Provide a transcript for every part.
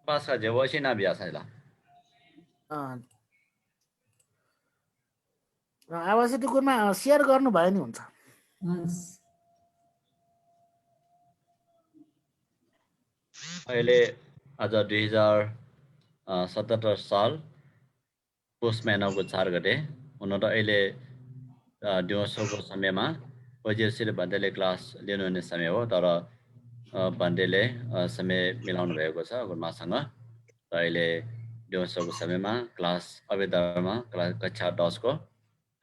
Pass का जेवशी ना बियासाइला आवश्यक कुरामा सेयर गर्नु भयो नि हुन्छ हस् अहिले आज 2077 साल पुस महिनाको 4 गते हुन त अहिले दिउँसोको समयमा ओजिरसिल भन्देले क्लास लिनुहुने समय हो तर भन्देले समय मिलाउनु भएको छ गुरुमासँग र अहिले दिउँसोको समयमा क्लास अवेदरमा क्लास कक्षा 10 को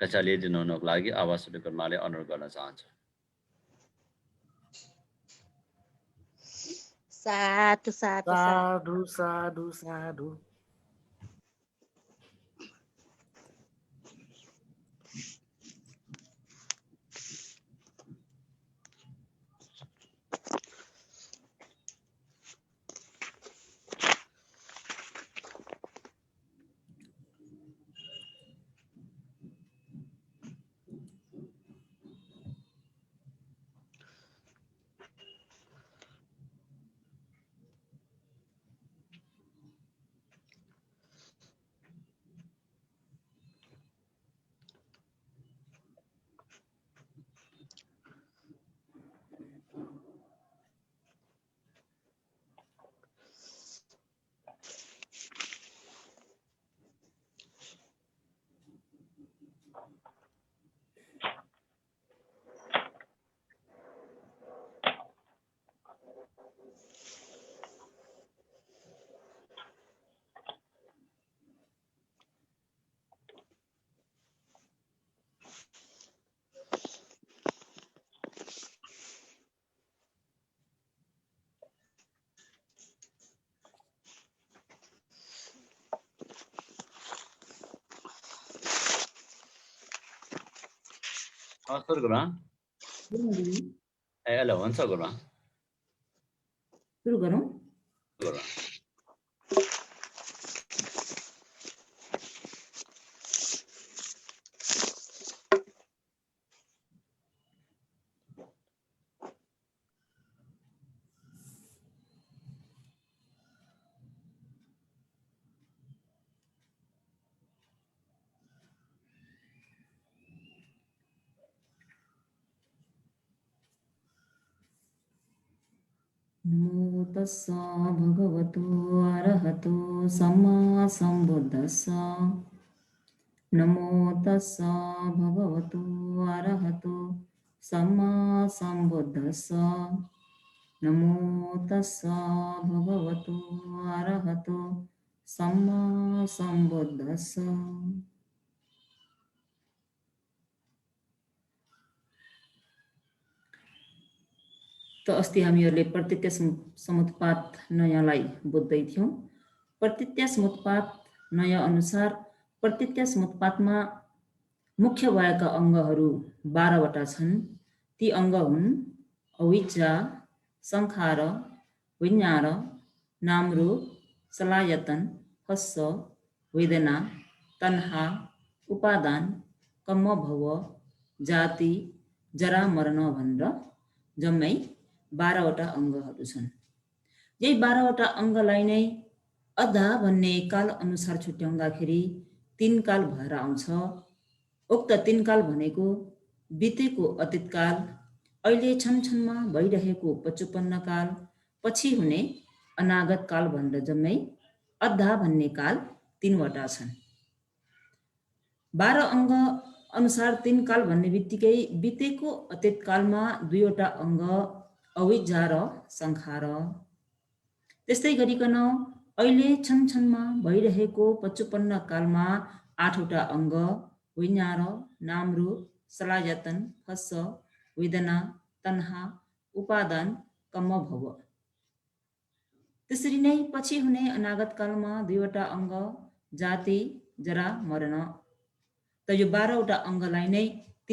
कक्षा लिइदिनु हुनुको लागि आवास गुरुमाले अनुरोध गर्न चाहन्छु साधु साधु साधु साधु साधु हस् गुरुमा ए ल हुन्छ गुरुमा सुरु गरौँ गुरुमा नमो तस्स भगवतो अरहतो सम्मा सम्बुद्धस्स नमो तस्स भगवतो अरहतो सम्मा सम्बुद्धस्स नमो तस्स भगवतो अरहतो सम्मा सम्बुद्धस्स त अस्ति हामीहरूले प्रत्यक्ष समुत्पात नयाँलाई बुझ्दै थियौँ प्रत्यक्ष समुत्पात नयाँ अनुसार प्रत्यक्ष समुत्पातमा मुख्य भएका अङ्गहरू 12वटा छन् ती अङ्ग हुन् अविद्या संखार विज्ञान नामरूप सलायतन हस्स वेदना तन्हा उपादान कर्मभव जाति जरा मरण भनेर जम्मै 12वटा अङ्गहरू छन् यही 12वटा अङ्गलाई नै अधा भन्ने काल अनुसार छुट्याउँदाखेरि 3 काल भएर आउँछ उक्त 3 काल भनेको बितेको अतीतकाल अहिले क्षणक्षणमा भइरहेको पचुपन्न काल पछि हुने अनागत काल भनेर जम्मै अधा भन्ने काल 3वटा छन् 12 अङ्ग अनुसार 3 काल भन्ने बित्तिकै बितेको अतीतकालमा 2वटा अङ्ग अविद्या र संखार त्यस्तै गरिकन अहिले क्षणक्षणमा भइरहेको पचुपन्न कालमा 8वटा अङ्ग विज्ञान नामरूप सलायतन हस्स वेदना तन्हा उपादान कर्मभव त्यसरी नै पछि हुने अनागत कालमा 2वटा अङ्ग जाति जरा मरण त यो 12वटा अङ्गलाई नै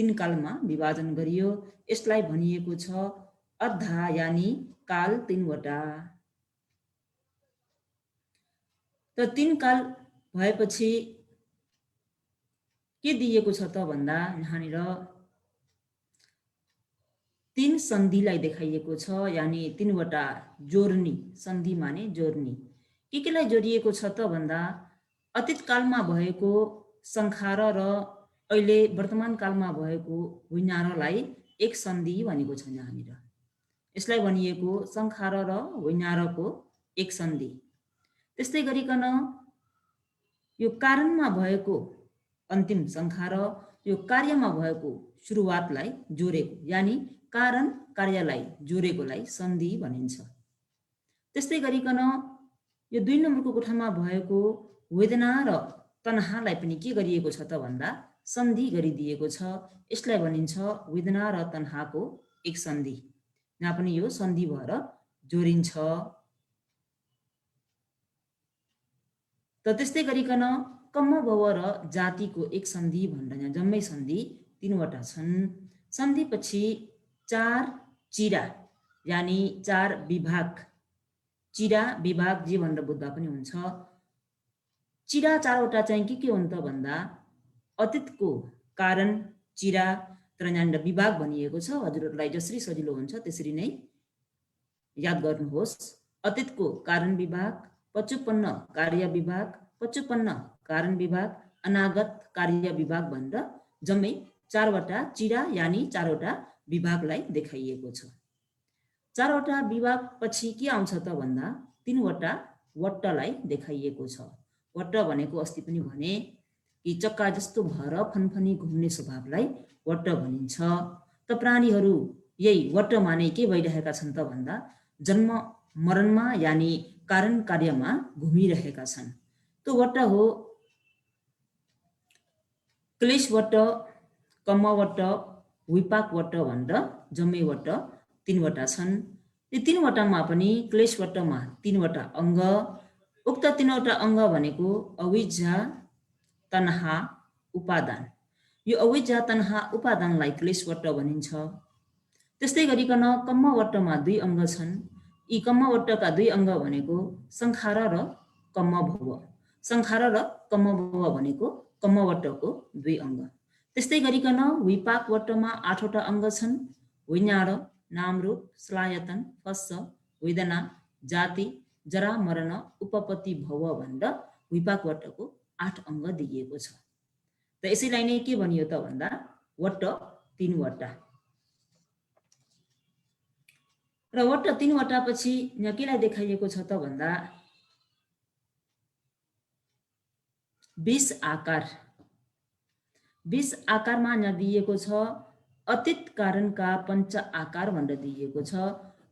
3 कालमा विभाजन गरियो यसलाई भनिएको छ अधा यानि काल 3वटा त 3 काल भएपछि के दिएको छ त भन्दा यहाँनिर 3 सन्धिलाई देखाइएको छ यानि 3वटा जोर्नी सन्धि माने जोर्नी केलाई जोडिएको छ त भन्दा अतीत कालमा भएको संखार र अहिले वर्तमान कालमा भएको हुइनारलाई एक सन्धि भनेको छ यहाँनिर। यसलाई भनिएको संखार र हुइनारको एक सन्धि। त्यस्तै गरिकन यो कारणमा भएको अन्तिम संखार यो कार्यमा भएको सुरुवातलाई जोडेको, यानि कारण कार्यलाई जोडेकोलाई सन्धि भनिन्छ। त्यस्तै गरिकन यो 2 नम्बरको कोठामा भएको वेदना र तन्हालाई पनि के गरिएको छ त भन्दा सन्धि गरिदिएको छ। यसलाई भनिन्छ वेदना र तन्हाको एक सन्धि। यहाँ पनि यो सन्धि भएर जोडिन्छ। त त्यस्तै गरिकन कम्म भव र जातिको एक सन्धि भनेर यहाँ जम्मै सन्धि 3 वटा छन्। सन्धिपछि 4 चिरा यानि 4 विभाग, चिरा विभाग जे भनेर बुझ्दा पनि हुन्छ। चिरा 4 वटा चाहिँ के हुन् त भन्दा अतीतको कारण चिरा, तर यहाँनिर विभाग भनिएको छ। हजुरहरूलाई जसरी सजिलो हुन्छ त्यसरी नै याद गर्नुहोस्। अतीतको कारण विभाग, पचुपन्न कार्य विभाग, पचुपन्न कारण विभाग, अनागत कार्य विभाग भनेर जम्मै 4 वटा चिरा यानि 4 वटा विभागलाई देखाइएको छ। 4 वटा विभाग पछि के आउँछ त भन्दा 3 वटा वट्टलाई देखाइएको छ। वट्ट भनेको अस्ति पनि भने कि चक्का जस्तो भएर फनफनी घुम्ने स्वभावलाई वट्ट भनिन्छ। त प्राणीहरू यही वट्टमा नै के भइरहेका छन् त भन्दा जन्म मरणमा यानि कारण कार्यमा घुमिरहेका छन्। त्यो वट्ट हो क्लेश वट्ट, कम्म वट्ट, विपाक वट्ट भनेर जम्मै वट्ट 3 वटा छन्। यो 3 वटामा पनि क्लेश वट्टमा 3 वटा अङ्ग। उक्त 3 वटा अङ्ग भनेको अविद्या, तन्हा, उपादान। यो अविद्या, तन्हा, उपादानलाई क्लेश वट्ट भनिन्छ। त्यस्तै गरिकन कम्म वट्टमा 2 अङ्ग छन्। यी कम्म वट्टका 2 अङ्ग भनेको संखार र कम्म भव। संखार र कम्म भव भनेको कम्म वट्टको 2 अङ्ग। त्यस्तै गरिकन विपाक वट्टमा 8 वटा अङ्ग छन्। विज्ञान, नामरूप, सलायतन, फस्स, वेदना, जाति, जरा, मरण, उपपत्ति, भव भनेर विपाक वट्टको 8 अङ्ग दिइएको छ। त यसैलाई नै के भनियो त भन्दा वट्ट 3 वटा। र वट्ट 3 वटा पछि यहाँ केलाई देखाइएको छ त भन्दा 20 आकार। 20 आकारमा यहाँ दिइएको छ अतीत कारणका पञ्च आकार भनेर दिइएको छ।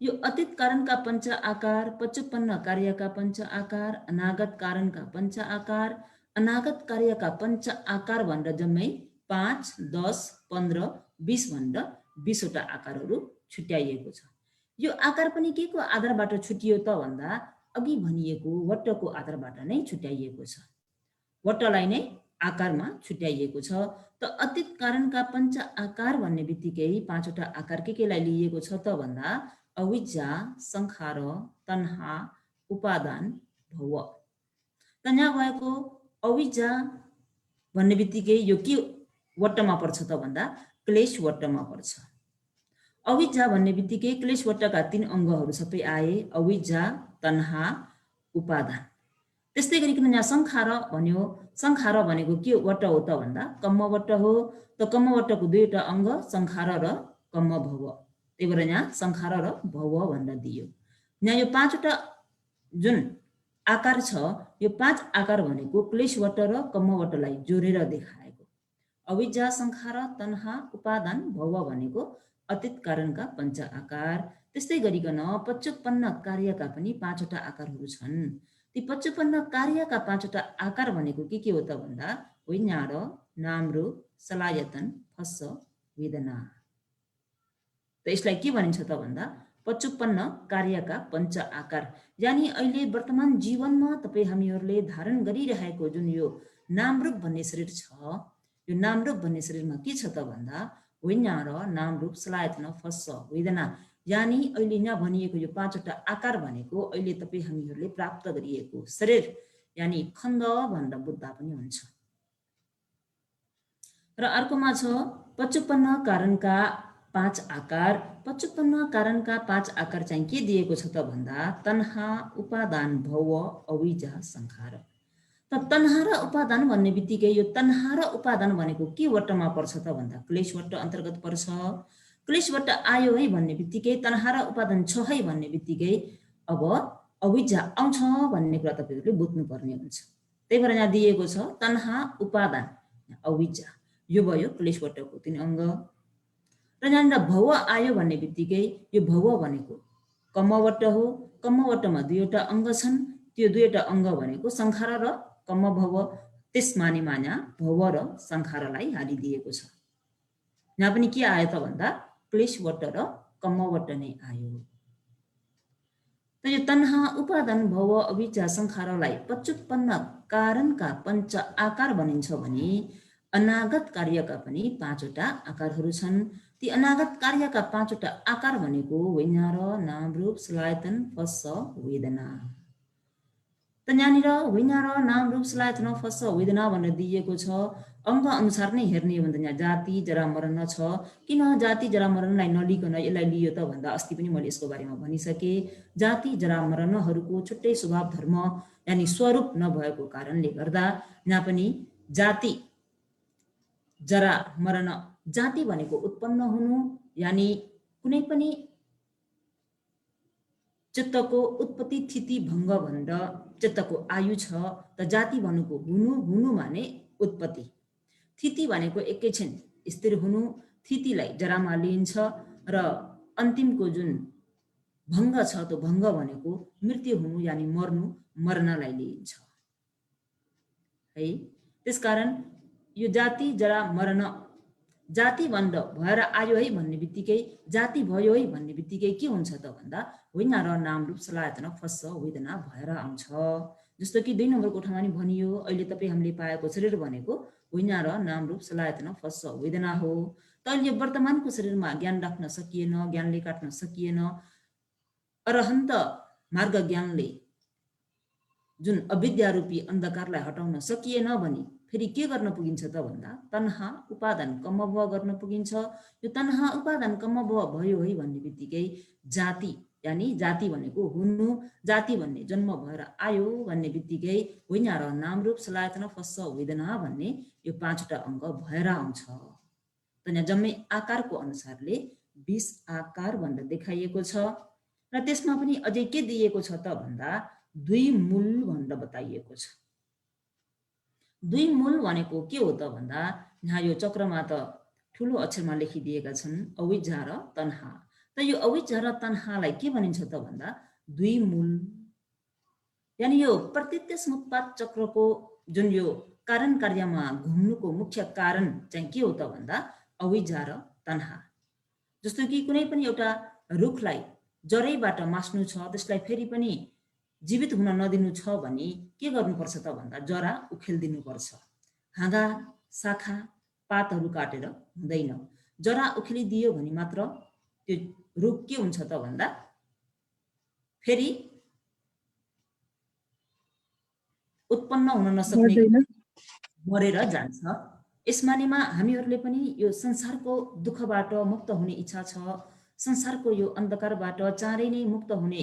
यो अतीत कारणका पञ्च आकार, 55 कार्यका पञ्च आकार, अनागत कारणका पञ्च आकार, अनागत कार्यका पञ्च आकार भनेर जम्मै 5, 10, 15, 20 भनेर 20 वटा आकारहरू छुट्याइएको छ। यो आकार पनि के को आधारबाट छुटियो त भन्दा अघि भनिएको वट्टको आधारबाट नै छुट्याइएको छ। वट्टलाई नै आकारमा छुट्याइएको छ। त अतीत कारणका पञ्च आकार भन्ने बित्तिकै 5 वटा आकार केलाई लिइएको छ त भन्दा अविद्या, संखार, तन्हा, उपादान, भव। त यहाँ भएको अविद्या भन्ने बित्तिकै यो के वट्टमा पर्छ त भन्दा क्लेश वट्टमा पर्छ। अविद्या भन्ने बित्तिकै क्लेश वट्टका 3 अङ्गहरू सबै आए, अविद्या, तन्हा, उपादान। त्यस्तै गरिकन यहाँ संखार भन्यो। संखार भनेको के वट्ट हो त भन्दा कम्म वट्ट हो। त कम्म वट्टको 2 वटा अङ्ग संखार र कम्म भव। त्यही भएर यहाँ संखार र भव भनेर दियो। यहाँ यो 5 वटा जुन आकार छ यो 5 आकार भनेको क्लेश वट्ट र कम्म वट्टलाई जोडेर देखाएको। अविद्या, संखार, तन्हा, उपादान, भव भनेको अतीत कारणका पञ्च आकार। त्यस्तै गरिकन 55 कार्यका पनि 5 वटा आकारहरू छन्। ती 55 कार्यका 5 वटा आकार भनेको के हो त भन्दा विज्ञान, नामरूप, सलायतन, फस्स, वेदना। त यसलाई के भनिन्छ त भन्दा 55 कार्यका पञ्च आकार। यानि अहिले वर्तमान जीवनमा तपाई हामीहरूले धारण गरिरहेको जुन यो नामरूप भन्ने शरीर छ, यो नामरूप भन्ने शरीरमा के छ त भन्दा विज्ञान, नामरूप, सलायतन, फस्स, वेदना। यानि अहिले यहाँ भनिएको यो 5 वटा आकार भनेको अहिले तपाई हामीहरूले प्राप्त गरिएको शरीर यानि खण्ड भनेर बुझ्दा पनि हुन्छ। र अर्कोमा छ 55 कारणका 5 आकार 55 कारणका 5 आकार चाहिँ के दिएको छ त भन्दा तन्हा उपादान भव अविजा संखार। त तन्हा र उपादान भन्ने बित्तिकै यो तन्हा र उपादान भनेको के वट्टमा पर्छ त भन्दा क्लेश वट्ट अन्तर्गत पर्छ। क्लेश वट्ट आयो है भन्ने बित्तिकै तन्हा र उपादान छ है भन्ने बित्तिकै अब अविजा आउँछ भन्ने कुरा तपाईहरुले बुझ्नु पर्ने हुन्छ। त्यही भएर यहाँ दिएको छ तन्हा उपादान अविजा, यो भयो क्लेश वट्टको 3 अङ्ग। र यहाँनिर भव आयो भन्ने बित्तिकै यो भव भनेको कम्मवट्ट हो। कम्मवट्टमा 2 वटा अङ्ग छन्, त्यो 2 वटा अङ्ग भनेको संखार र कम्म भव। त्यस मानेमा यहाँ भव र संखारलाई हालिदिएको छ। यहाँ पनि के आयो त भन्दा क्लेश वट्ट र कम्मवट्ट नै आयो। त यो तन्हा उपादान भव अविजा संखारलाई 55 कारणका 5 आकार भनिन्छ भने अनागत कार्यका पनि 5 वटा आकारहरू छन्। ती अनागत कार्यका 5 वटा आकार भनेको वैञार, नाम, रूप, सलायतन, फस्स, वेदना। त यहाँनिर वैञार, नाम, रूप, सलायतन, फस्स, वेदना भनेर दिएको छ। अङ्ग अनुसार नै हेर्ने हो भने यहाँ जाति, जरा, मरण छ। किन जाति, जरा, मरणलाई नलिकन यसलाई लियो त भन्दा अस्ति पनि मैले यसको बारेमा भनिसके। जाति, जरा, मरणहरूको छुट्टै स्वभाव, धर्म यानि स्वरूप नभएको कारणले गर्दा यहाँ पनि जाति, जरा, मरण। जाति भनेको उत्पन्न हुनु यानि कुनै पनि चित्तको उत्पत्ति, स्थिति, भङ्ग भनेर चित्तको आयु छ। त जाति भनेको हुनु, हुनु माने उत्पत्ति। स्थिति भनेको एकैछिन स्थिर हुनु, स्थितिलाई जरामा लिइन्छ। र अन्तिमको जुन भङ्ग छ त्यो भङ्ग भनेको मृत्यु हुनु यानि मर्नु, मर्नलाई लिइन्छ है। त्यसकारण यो जाति, जरा, मरण, जाति बन्द भएर आयो है भन्ने बित्तिकै, जाति भयो है भन्ने बित्तिकै के हुन्छ त भन्दा वैञार, नाम, रूप, सलायतन, फस्स, वेदना भएर आउँछ। जस्तो कि 2 नम्बर कोठामा नि भनियो, अहिले तपाईँ हामीले पाएको शरीर भनेको वैञार, नाम, रूप, सलायतन, फस्स, वेदना हो। त अहिले वर्तमानको शरीरमा ज्ञान राख्न सकिएन, ज्ञानले काट्न सकिएन। अरहन्त मार्ग ज्ञानले जुन अविद्या रूपी अन्धकारलाई हटाउन सकिएन भने फेरि के गर्न पुगिन्छ त भन्दा तन्हा उपादान कम्म भव गर्न पुगिन्छ। यो तन्हा उपादान कम्म भव भयो है भन्ने बित्तिकै जाति यानि जाति भनेको हुनु, जाति भन्ने जन्म भएर आयो भन्ने बित्तिकै वैञार, नाम, रूप, सलायतन, फस्स, वेदना भन्ने यो 5 वटा अङ्ग भएर आउँछ। त यहाँ जम्मै आकारको अनुसारले 20 आकार भनेर देखाइएको छ। र त्यसमा पनि अझै के दिएको छ त भन्दा 2 मूल भनेर बताइएको छ। 2 मूल भनेको के हो त भन्दा यहाँ यो चक्रमा त ठुलो अक्षरमा लेखिदिएका छन् अविद्या र तन्हा। त यो अविद्या र तन्हालाई के भनिन्छ त भन्दा 2 मूल यानि यो प्रत्यत्यासमुत्पाद चक्रको जुन यो कारण कार्यमा घुम्नुको मुख्य कारण चाहिँ के हो त भन्दा अविद्या र तन्हा। जस्तो कि कुनै पनि एउटा रुखलाई जरैबाट मास्नु छ, त्यसलाई फेरि पनि जीवित हुन नदिनु छ भने के गर्नुपर्छ त भन्दा जरा उखेल्दिनु पर्छ। हाँगा, शाखा, पातहरू काटेर हुँदैन। जरा उखेलिदियो भने मात्र त्यो रुख के हुन्छ त भन्दा फेरि उत्पन्न हुन नसक्ने मरेर जान्छ। यसमानेमा हामीहरूले पनि यो संसारको दुःखबाट मुक्त हुने इच्छा छ, संसारको यो अन्धकारबाट चाँडै नै मुक्त हुने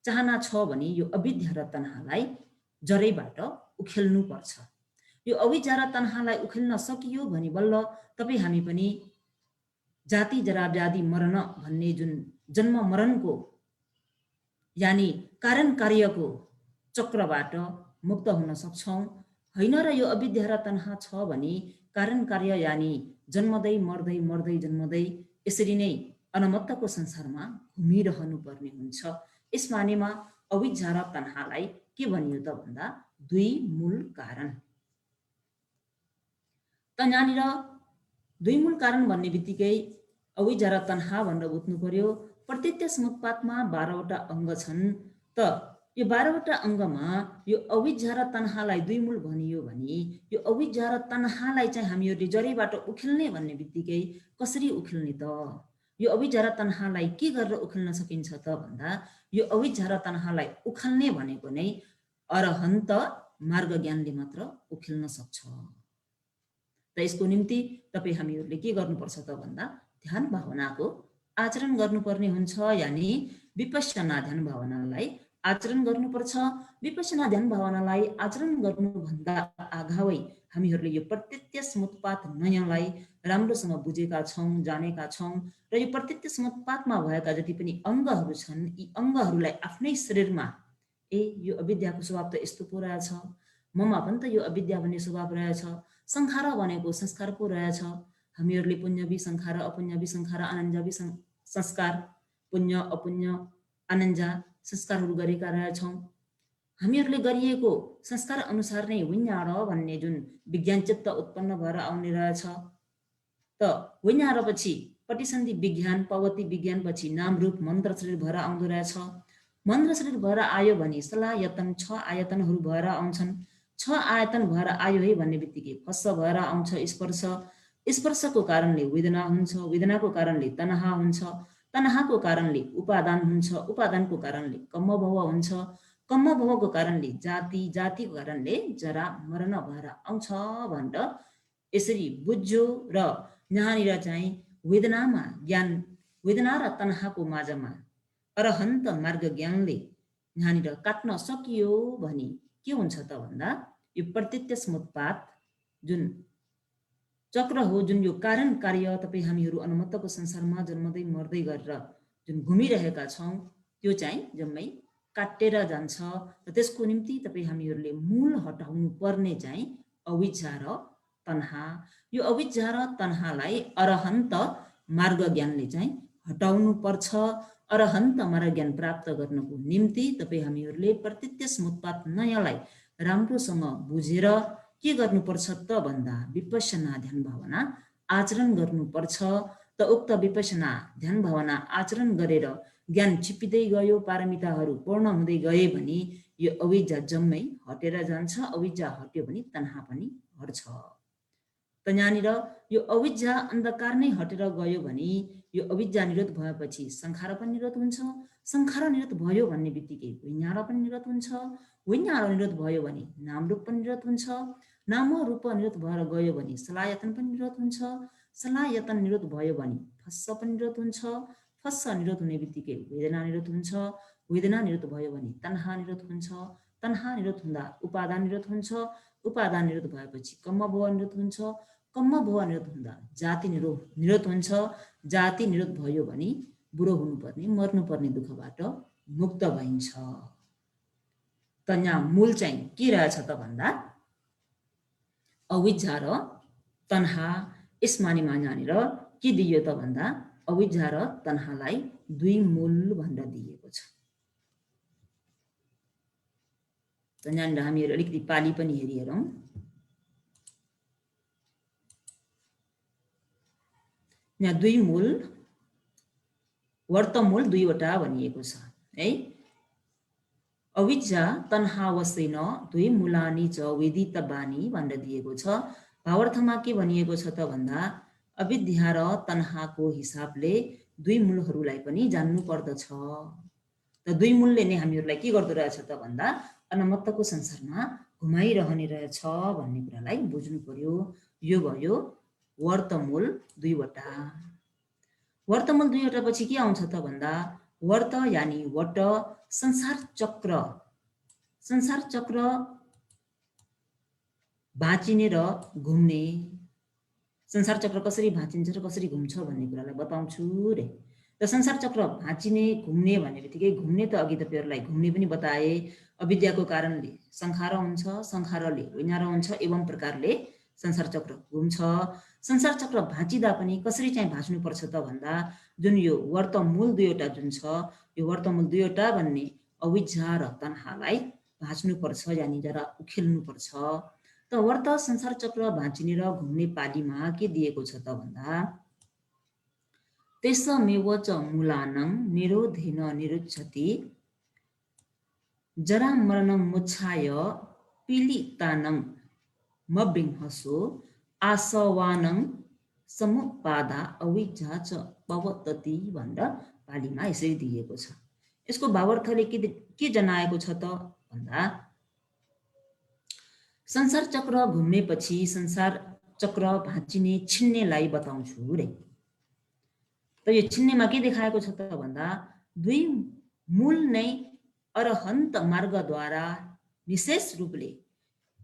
चाहना छ भने यो अविद्या र तन्हालाई जरैबाट उखेल्नु पर्छ। यो अविद्या र तन्हालाई उखेल्न सकियो भने बल्ल तपाईँ हामी पनि जाति, जरा, व्याधि, मरण भन्ने जुन जन्म मरणको यानि कारण कार्यको चक्रबाट मुक्त हुन सक्छौँ। होइन र यो अविद्या र तन्हा छ भने कारण कार्य यानि जन्मदै मर्दै मर्दै जन्मदै यसरी नै अनमत्तको संसारमा घुमिरहनु पर्ने हुन्छ। यस मानेमा अविद्या र तन्हालाई के भनियो त भन्दा 2 मूल कारण। त यहाँनिर 2 मूल कारण भन्ने बित्तिकै अविद्या र तन्हा भनेर बुझ्नु पर्यो। प्रत्यत्यासमुत्पादमा 12 वटा अङ्ग छन्। त यो 12 वटा अङ्गमा यो अविद्या र तन्हालाई 2 मूल भनियो भने यो अविद्या र तन्हालाई चाहिँ हामीहरूले जरैबाट उखेल्ने भन्ने बित्तिकै कसरी उखेल्ने त? यो अविद्या र तन्हालाई के गरेर उखेल्न सकिन्छ त भन्दा यो अविद्या र तन्हालाई उखेल्ने भनेको नै अरहन्त मार्ग ज्ञानले मात्र उखेल्न सक्छ। त यसको निम्ति तपाईँ हामीहरूले के गर्नुपर्छ त भन्दा ध्यान भावनाको आचरण गर्नुपर्ने हुन्छ, यानि विपश्यना ध्यान भावनालाई आचरण गर्नुपर्छ। विपश्यना ध्यान भावनालाई आचरण गर्नुभन्दा अगावै हामीहरूले यो प्रत्यक्ष समुत्पात नयाँलाई राम्रोसँग बुझेका छौँ, जानेका छौँ र यो प्रत्यक्ष समुत्पातमा भएका जति पनि अङ्गहरू छन्, यी अङ्गहरूलाई आफ्नै शरीरमा यो अविद्याको स्वभाव त यस्तो पो रहेछ, ममा पनि त यो अविद्या भन्ने स्वभाव रहेछ, संखार भनेको संस्कार पो रहेछ, हामीहरूले पुण्यवी संखार, अपुण्यवी संखार, आनन्जवी संस्कार, पुण्य अपुण्य आनन्जा संस्कारहरू गरेका रहेछौँ। हामीहरूले गरिएको संस्कार अनुसार नै विज्ञान भन्ने जुन विज्ञान चित्त उत्पन्न भएर आउने रहेछ। त विज्ञानपछि प्रतिसन्धि विज्ञान, पवती विज्ञानपछि नाम रूप मन्त्र शरीर भएर आउँदो रहेछ। मन्त्र शरीर भएर आयो भने सलायतन 6 आयतनहरू भएर आउँछन्। 6 आयतन भएर आयो है भन्ने बित्तिकै फस्स भएर आउँछ स्पर्श। स्पर्शको कारणले वेदना हुन्छ, वेदनाको कारणले तनहा हुन्छ, तनहाको कारणले उपादान हुन्छ, उपादानको कारणले कम्मभव हुन्छ, कम्मभवको कारणले जाति, जातिको कारणले जरा मरण भएर आउँछ भनेर यसरी बुझ्यो। र यहाँनिर चाहिँ वेदनामा ज्ञान, वेदना र तनहाको माझमा अरहन्त मार्ग ज्ञानले यहाँनिर काट्न सकियो भने के हुन्छ त भन्दा यो प्रत्यक्ष समुत्पात जुन चक्र हो, जुन यो कारण कार्य तपाईँ हामीहरू अनुमत्तको संसारमा जन्मदै मर्दै गरेर जुन घुमिरहेका छौँ त्यो चाहिँ जम्मै काटेर जान्छ। र त्यसको निम्ति तपाईँ हामीहरूले मूल हटाउनु पर्ने चाहिँ अविद्या र तन्हा। यो अविद्या र तन्हालाई अरहन्त मार्ग ज्ञानले चाहिँ हटाउनु पर्छ। अरहन्त मार्ग ज्ञान प्राप्त गर्नको निम्ति तपाईँ हामीहरूले प्रत्यक्ष समुत्पात नयाँलाई राम्रोसँग बुझेर के गर्नुपर्छ त भन्दा विपश्यना ध्यान भावना आचरण गर्नुपर्छ। त उक्त विपश्यना ध्यान भावना आचरण गरेर ज्ञान छिपिँदै गयो, पारमिताहरू पूर्ण हुँदै गए भने यो अविद्या जम्मै हटेर जान्छ। अविद्या हट्यो भने तन्हा पनि हट्छ। त यहाँनिर यो अविद्या अन्धकार नै हटेर गयो भने यो अविद्या निरोध भएपछि संखार पनि निरोध हुन्छ। संखार निरोध भयो भन्ने बित्तिकै विज्ञान पनि निरोध हुन्छ। विज्ञान निरोध भयो भने नाम रूप पनि निरोध हुन्छ। नाम रूप निरोध भएर गयो भने सलायतन पनि निरोध हुन्छ। सलायतन निरोध भयो भने फस्स पनि निरोध हुन्छ। फस्स निरोध हुने बित्तिकै वेदना निरोध हुन्छ। वेदना निरोध भयो भने तन्हा निरोध हुन्छ। तन्हा निरोध हुँदा उपादान निरोध हुन्छ। उपादान निरोध भएपछि कम्मभव निरोध हुन्छ। कम्मभव निरोध हुँदा जाति निरोध हुन्छ। जाति निरोध भयो भने बुढो हुनुपर्ने, मर्नुपर्ने दुःखबाट मुक्त भइन्छ। त यहाँ मूल चाहिँ के रहेछ त भन्दा अविद्या र तन्हा। यस मानेमा यहाँनिर के दियो त भन्दा अविद्या र तन्हालाई दुई मूल भनेर दिएको छ। त यहाँनिर हामीहरू अलिकति पाली पनि हेरौँ। यहाँ दुई मूल, वर्तमूल दुईवटा भनिएको छ है। अविद्या तन्हा वसेन दुई मूलानी च वेदितबानी भनेर दिएको छ। भावार्थमा के भनिएको छ त भन्दा अविद्या र तन्हाको हिसाबले दुई मूलहरूलाई पनि जान्नु पर्दछ। त दुई मूलले नै हामीहरूलाई के गर्दो रहेछ त भन्दा अनमत्तको संसारमा घुमाइरहने रहेछ भन्ने कुरालाई बुझ्नु पर्यो। यो भयो वर्तमूल दुईवटा। वर्तमूल दुईवटा पछि के आउँछ त भन्दा वर्त यानि वट, संसार चक्र। संसार चक्र भाँचिने र घुम्ने। संसार चक्र कसरी भाँचिन्छ र कसरी घुम्छ भन्ने कुरालाई बताउँछु रे। त संसार चक्र भाँचिने घुम्ने भन्ने बित्तिकै घुम्ने त अघि तपाईँहरूलाई घुम्ने पनि बताए। अविद्याको कारणले संखार हुन्छ, संखारले विज्ञान हुन्छ, एवं प्रकारले संसार चक्र घुम्छ। संसार चक्र भाँचिँदा पनि कसरी चाहिँ भाँच्नुपर्छ त भन्दा जुन यो वर्तमूल दुईवटा जुन छ, यो वर्तमूल दुईवटा भन्ने अविद्या र तन्हालाई भाँच्नुपर्छ, यानि जरा उखेल्नुपर्छ। त वर्त संसार चक्र भाँचिने र घुम्ने पालीमा के दिएको छ त भन्दा त्यसमेव च मूलानं निरोधेन निरुच्छति जरा मरणं मुच्छाय पीडितानं मबृंहसो आसवानं समुपादा अविद्या च पवतति भनेर पालीमा यसरी दिएको छ। यसको भावार्थले के जनाएको छ त भन्दा संसार चक्र घुम्नेपछि संसार चक्र भाँचिने छिन्नेलाई बताउँछु रे। त यो चिन्नेमा के देखाएको छ त भन्दा दुई मूल नै अरहन्त मार्गद्वारा विशेष रूपले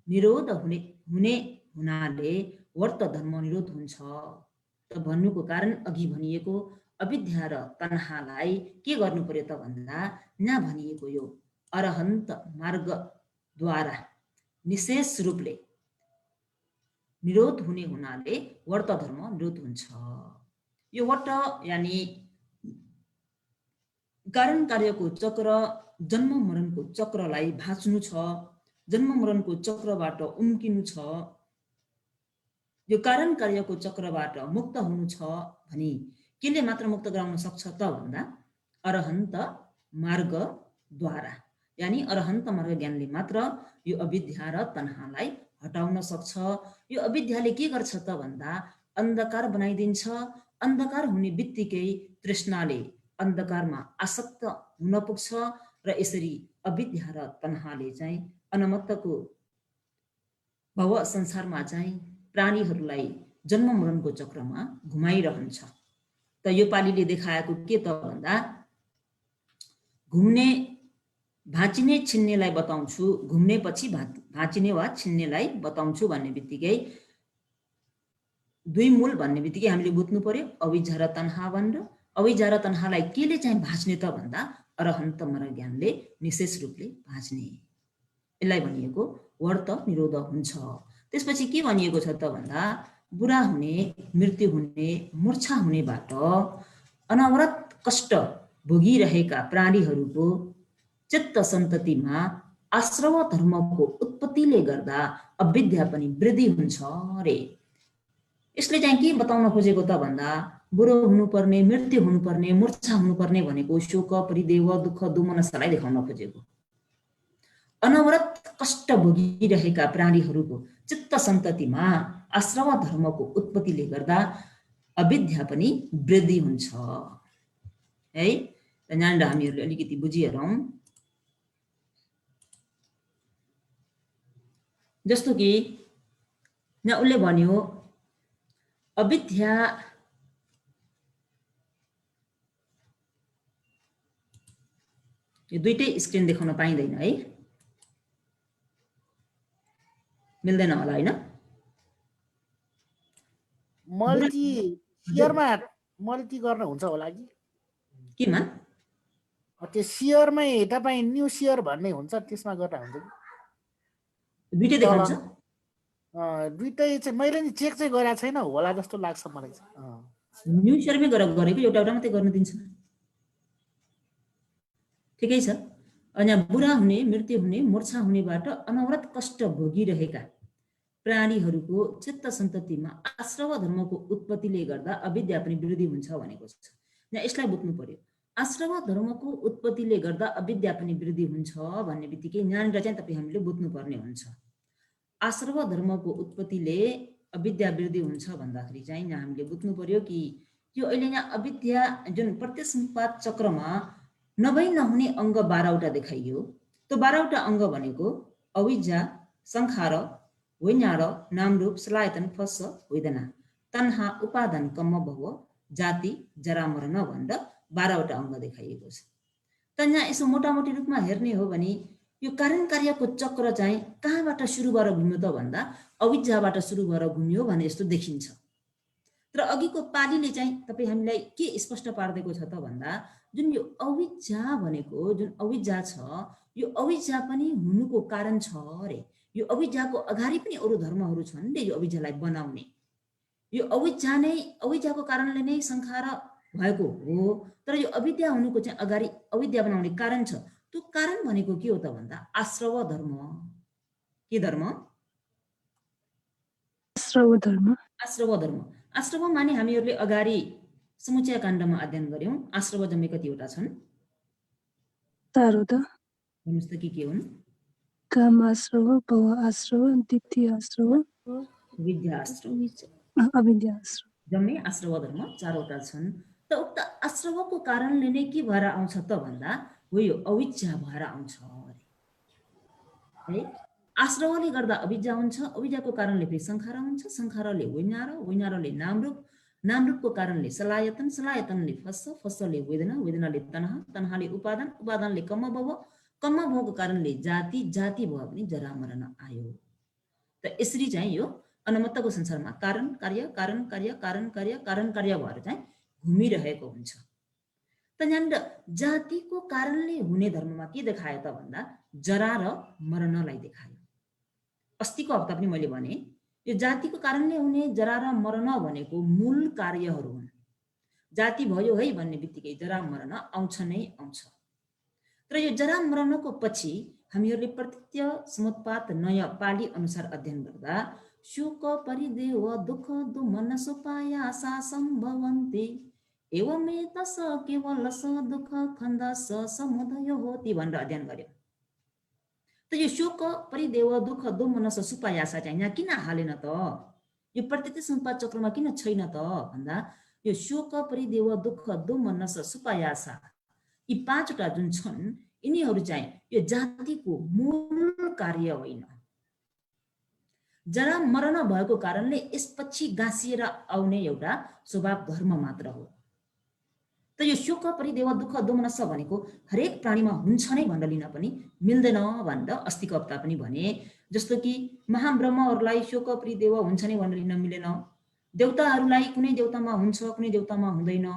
निरोध हुनाले वर्त धर्म निरोध हुन्छ। त भन्नुको कारण अघि भनिएको अविद्या र तन्हालाई के गर्नु पर्यो त भन्दा यहाँ भनिएको यो अरहन्त मार्गद्वारा विशेष रूपले निरोध हुनाले वर्त धर्म निरोध हुन्छ। यो वर्त यानी कारण कार्यको चक्र, जन्म मरणको चक्रलाई भाँच्नु छ, जन्म मरणको चक्रबाट उम्किनु छ, यो कारण कार्यको चक्रबाट मुक्त हुनु छ भनी केले मात्र मुक्त गराउन सक्छ त भन्दा अरहन्त मार्गद्वारा यानी अरहन्त मार्ग ज्ञानले मात्र यो अविद्या र तन्हालाई हटाउन सक्छ। यो अविद्याले के गर्छ त भन्दा अन्धकार बनाइदिन्छ। अन्धकार हुने बित्तिकै तृष्णाले अन्धकारमा आसक्त हुन पुग्छ र यसरी अविद्या र तन्हाले चाहिँ अनमत्तको भव संसारमा चाहिँ प्राणीहरूलाई जन्म मरणको चक्रमा घुमाइरहन्छ। त यो पालीले देखाएको के त भन्दा घुम्ने भाँचिने छिन्नेलाई बताउँछु, घुम्नेपछि भाँचिने वा छिन्नेलाई बताउँछु भन्ने बित्तिकै दुई मूल भन्ने बित्तिकै हामीले बुझ्नु पर्यो अविद्या र तन्हा भनेर। अविद्या र तन्हालाई केले चाहिँ भाँच्ने त भन्दा अरहन्त मार्ग ज्ञानले विशेष रूपले भाँच्ने। यसलाई भनिएको वर्त निरोध हुन्छ। त्यसपछि के भनिएको छ त भन्दा बुढा हुने, मृत्यु हुने, मूर्छा हुनेबाट अनवरत कष्ट भोगिरहेका प्राणीहरूको चित्त सन्ततिमा आश्रव धर्मको उत्पत्तिले गर्दा अविद्या पनि वृद्धि हुन्छ रे। यसले चाहिँ के बताउन खोजेको त भन्दा बुढो हुनुपर्ने, मृत्यु हुनुपर्ने, मूर्छा हुनुपर्ने भनेको शोक, परिदेव, दुःख, दुमनसालाई देखाउन खोजेको। अनवरत कष्ट भोगिरहेका प्राणीहरूको चित्त सन्ततिमा आश्रव धर्मको उत्पत्तिले गर्दा अविद्या पनि वृद्धि हुन्छ है। यहाँनिर हामीहरूले अलिकति बुझिहेरौँ। जस्तो कि यहाँ उसले भन्यो अविद्या यो दुईटै स्क्रिन देखाउन पाइँदैन है, मिल्दैन होला होइन? मल्टी सियरमा मल्टी गर्न हुन्छ होला कि केमा? त्यो सियरमै तपाईँ न्यू सियर भन्ने हुन्छ त्यसमा गर्दा हुन्छ कि? दुईटै देखाउँछ? दुईटै चाहिँ मैले नि चेक चाहिँ गरेको छैन, होला जस्तो लाग्छ मलाई चाहिँ। न्यू सियरमै गरेको एउटा एउटा मात्रै गर्न दिन्छ। ठिकै छ। अनि बुढा हुने, मृत्यु हुने, मूर्छा हुनेबाट अनवरत कष्ट भोगिरहेका प्राणीहरूको चित्त सन्ततिमा आश्रव धर्मको उत्पत्तिले गर्दा अविद्या पनि वृद्धि हुन्छ भनेको छ। यहाँ यसलाई बुझ्नु पर्यो। आश्रव धर्मको उत्पत्तिले गर्दा अविद्या पनि वृद्धि हुन्छ भन्ने बित्तिकै यहाँनिर चाहिँ तपाईँ हामीले बुझ्नुपर्ने हुन्छ। आश्रव धर्मको उत्पत्तिले अविद्या वृद्धि हुन्छ भन्दाखेरि चाहिँ यहाँ हामीले बुझ्नु पर्यो कि यो अहिले यहाँ अविद्या जुन प्रत्यसम्पाद चक्रमा नभई नहुने अङ्ग 12वटा देखाइयो। त्यो 12वटा अङ्ग भनेको अविद्या, संखार, वैञ्यार, नामरूप, सलायतन, फस्स, वेदना, तन्हा, उपादान, कम्म, भव, जाति, जरा, मरण भनेर 12वटा अङ्ग देखाइएको छ। त यहाँ यसो मोटामोटी रूपमा हेर्ने हो भने यो कारण कार्यको चक्र चाहिँ कहाँबाट सुरु भएर घुम्यो त भन्दा अविद्याबाट सुरु भएर घुम्यो भने जस्तो देखिन्छ। तर अघिको पालीले चाहिँ तपाईँ हामीलाई के स्पष्ट पारिदिएको छ त भन्दा जुन यो अविद्या भनेको जुन अविद्या छ यो अविद्या पनि हुनुको कारण छ रे। यो अविद्याको अगाडि पनि अरू धर्महरू छन् रे यो अविद्यालाई बनाउने। यो अविद्या नै अविद्याको कारणले नै संखार भएको हो। तर यो अविद्या हुनुको चाहिँ अगाडि अविद्या बनाउने कारण छ। त्यो कारण भनेको के हो त भन्दा आश्रव धर्म। के धर्म? आश्रव धर्म। आश्रव धर्म। आश्रव माने हामीहरूले अगाडि समुच्चय काण्डमा अध्ययन गर्यौं। आश्रव जम्मै कतिवटा छन्? 4 वटा। भन्नुस् त के हुन्? काम आश्रव, भव आश्रव, द्वितीय आश्रव, विद्या आश्रव, अविद्या आश्रव। जम्मै आश्रव धर्म 4 वटा छन्। त उक्त आश्रवको कारणले नै के भएर आउँछ त भन्दा हो यो अविद्या भएर आउँछ है। आश्रवले गर्दा अविद्या हुन्छ, अविद्याको कारणले फेरि संखार हुन्छ, संखारले वैञ्यार, वैञ्यारले नामरूप, नाम रूपको कारणले सलायतन, सलायतनले फस्स, फस्सले वेदना, वेदनाले तनह, तनहले उपादान, उपादानले कम्म भव, कम्म भवको कारणले जाति, जाति भव पनि जरा मरण आयो। त यसरी चाहिँ यो अनमत्तको संसारमा कारण कार्य कारण कार्य कारण कार्य कारण कार्य भएर चाहिँ घुमिरहेको हुन्छ। त यहाँनिर जातिको कारणले हुने धर्ममा के देखायो त भन्दा जरा र मरणलाई देखायो। अस्तिको हप्ता पनि मैले भने यो जातिको कारणले हुने जरा र मरण भनेको मूल कार्यहरू हुन्। जाति भयो है भन्ने बित्तिकै जरा मरण आउँछ नै आउँछ। तर यो जरा मरणको पछि हामीहरूले प्रत्यय समुत्पात नयाँ पाली अनुसार अध्ययन गर्दा शोक परिदेव दुःख दुमन सुपायासा सम्भवन्ति एवमेतस केवलस दुःख खण्डस समुदय होति भनेर अध्ययन गर्यो। त यो शोक परिदेव दुःख दुमनस सुपायासा चाहिँ यहाँ किन हालेन त? यो प्रत्यय समुत्पात चक्रमा किन छैन त भन्दा यो शोक परिदेव दुःख दुमनस सुपायासा यी 5 वटा जुन छन् यिनीहरू चाहिँ यो जातिको मूल कार्य होइन। जरा मरण भएको कारणले यसपछि गाँसिएर आउने एउटा स्वभाव धर्म मात्र हो। त यो शोक परिदेव दुःख दुमनस भनेको हरेक प्राणीमा हुन्छ नै भनेर लिन पनि मिल्दैन भनेर अस्तिको हप्ता पनि भने। जस्तो कि महाब्रह्महरूलाई शोक परिदेव हुन्छ नै भनेर लिन मिलेन। देवताहरूलाई कुनै देवतामा हुन्छ कुनै देवतामा हुँदैन।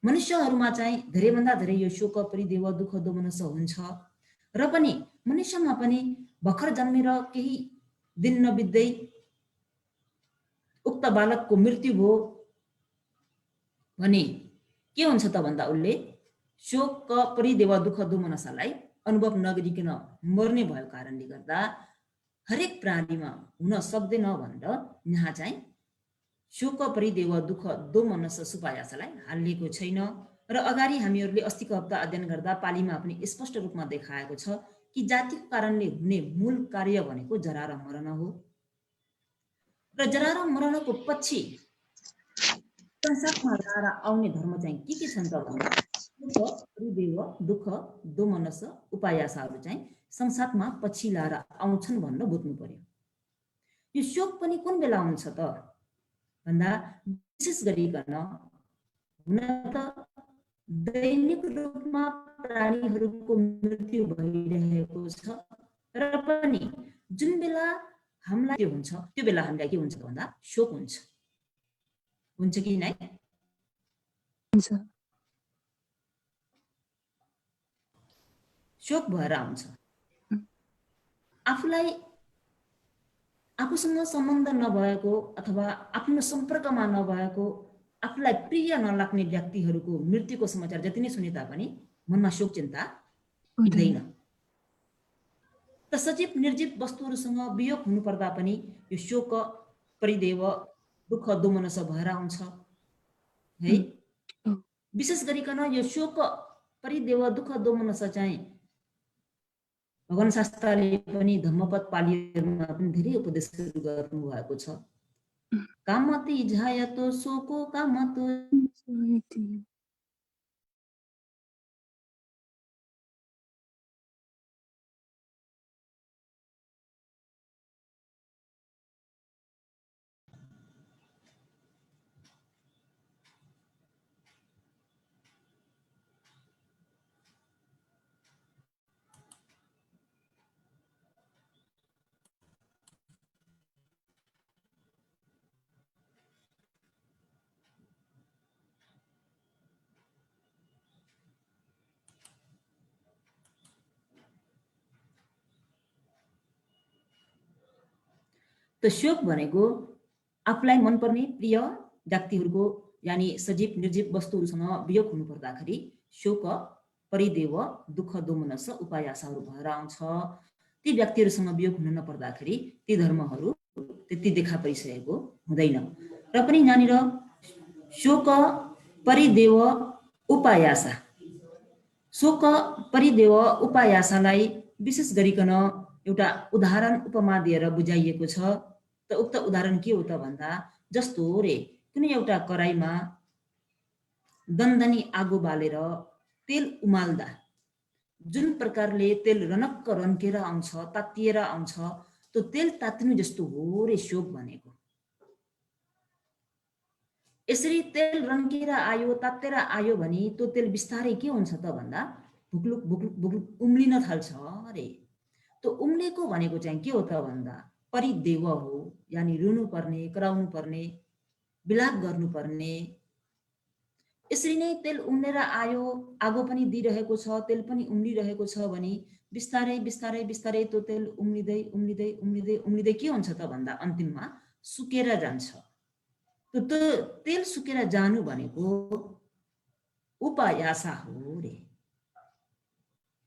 मनुष्यहरूमा चाहिँ धेरैभन्दा धेरै यो शोक परिदेव दुःख दोमनस हुन्छ। र पनि मनुष्यमा पनि भर्खर जन्मेर केही दिन नबित्दै उक्त बालकको मृत्यु भयो भने के हुन्छ त भन्दा उसले शोक परिदेव दुःख दोमनसलाई अनुभव नगरिकन मर्ने भएको कारणले गर्दा हरेक प्राणीमा हुन सक्दैन भनेर यहाँ चाहिँ शोक परिदेव दुःख दोमनस सुपायासलाई हालिएको छैन। र अगाडि हामीहरूले अस्तिको हप्ता अध्ययन गर्दा पालीमा पनि स्पष्ट रूपमा देखाएको छ कि जातिको कारणले हुने मूल कार्य भनेको जरा र मरण हो। र जरा र मरणको पछि संसारमा लाएर आउने धर्म चाहिँ के छन् त भन्दा शोक परिदेव दुःख दोमनस उपायासहरू चाहिँ संसारमा पछि लाएर आउँछन् भनेर बुझ्नु पर्यो। यो शोक पनि कुन बेला हुन्छ त भन्दा विशेष गरिकन हुन त दैनिक रूपमा प्राणीहरूको मृत्यु भइरहेको छ र पनि जुन बेला हामीलाई हुन्छ त्यो बेला हामीलाई के हुन्छ भन्दा शोक हुन्छ। हुन्छ कि नै? हुन्छ। शोक भएर आउँछ। आफूलाई आफूसँग सम्बन्ध नभएको अथवा आफ्नो सम्पर्कमा नभएको आफूलाई प्रिय नलाग्ने व्यक्तिहरूको मृत्युको समाचार जति नै सुने तापनि मनमा शोक चिन्ता हुँदैन। त सजीव निर्जीव वस्तुहरूसँग वियोग हुनुपर्दा पनि यो शोक परिदेव दुःख दोमनस भएर आउँछ है। विशेष गरिकन यो शोक परिदेव दुःख दोमनस चाहिँ भगवान शास्त्रले पनि धम्मपद पालीहरूमा पनि धेरै उपदेशहरू गर्नु भएको छ। कामति झायतो शोको कामतो त शोक भनेको आफूलाई मनपर्ने प्रिय व्यक्तिहरूको यानि सजीव निर्जीव वस्तुहरूसँग वियोग हुनु पर्दाखेरि शोक परिदेव दुःख दोमनस उपायासहरू भएर आउँछ। ती व्यक्तिहरूसँग वियोग हुन नपर्दाखेरि ती धर्महरू त्यति देखा परिसकेको हुँदैन। र पनि यहाँनिर शोक परिदेव उपायासा शोक परिदेव उपायासालाई विशेष गरिकन एउटा उदाहरण उपमा दिएर बुझाइएको छ। त उक्त उदाहरण के हो त भन्दा जस्तो रे कुनै एउटा कराईमा दन्दनी आगो बालेर तेल उमाल्दा जुन प्रकारले तेल रनक्क रन्केर आउँछ तातिएर आउँछ त्यो तेल तातिनु जस्तो हो रे शोक भनेको। यसरी तेल रन्केर आयो, तातेर आयो भने त्यो तेल बिस्तारै के हुन्छ त भन्दा भुक्लुक भुक्लुक भुक्लुक उम्लिन थाल्छ अरे। त्यो उम्लेको भनेको चाहिँ के हो त भन्दा परिदेव हो, यानि रुनु पर्ने, कराउनु पर्ने, विलाप गर्नुपर्ने। यसरी नै तेल उम्लेर आयो, आगो पनि दिइरहेको छ, तेल पनि उम्लिरहेको छ भने बिस्तारै बिस्तारै बिस्तारै त्यो तेल उम्लिँदै उम्लिँदै उम्लिँदै उम्लिँदै के हुन्छ त भन्दा अन्तिममा सुकेर जान्छ। त्यो तेल सुकेर जानु भनेको उपायासा हो रे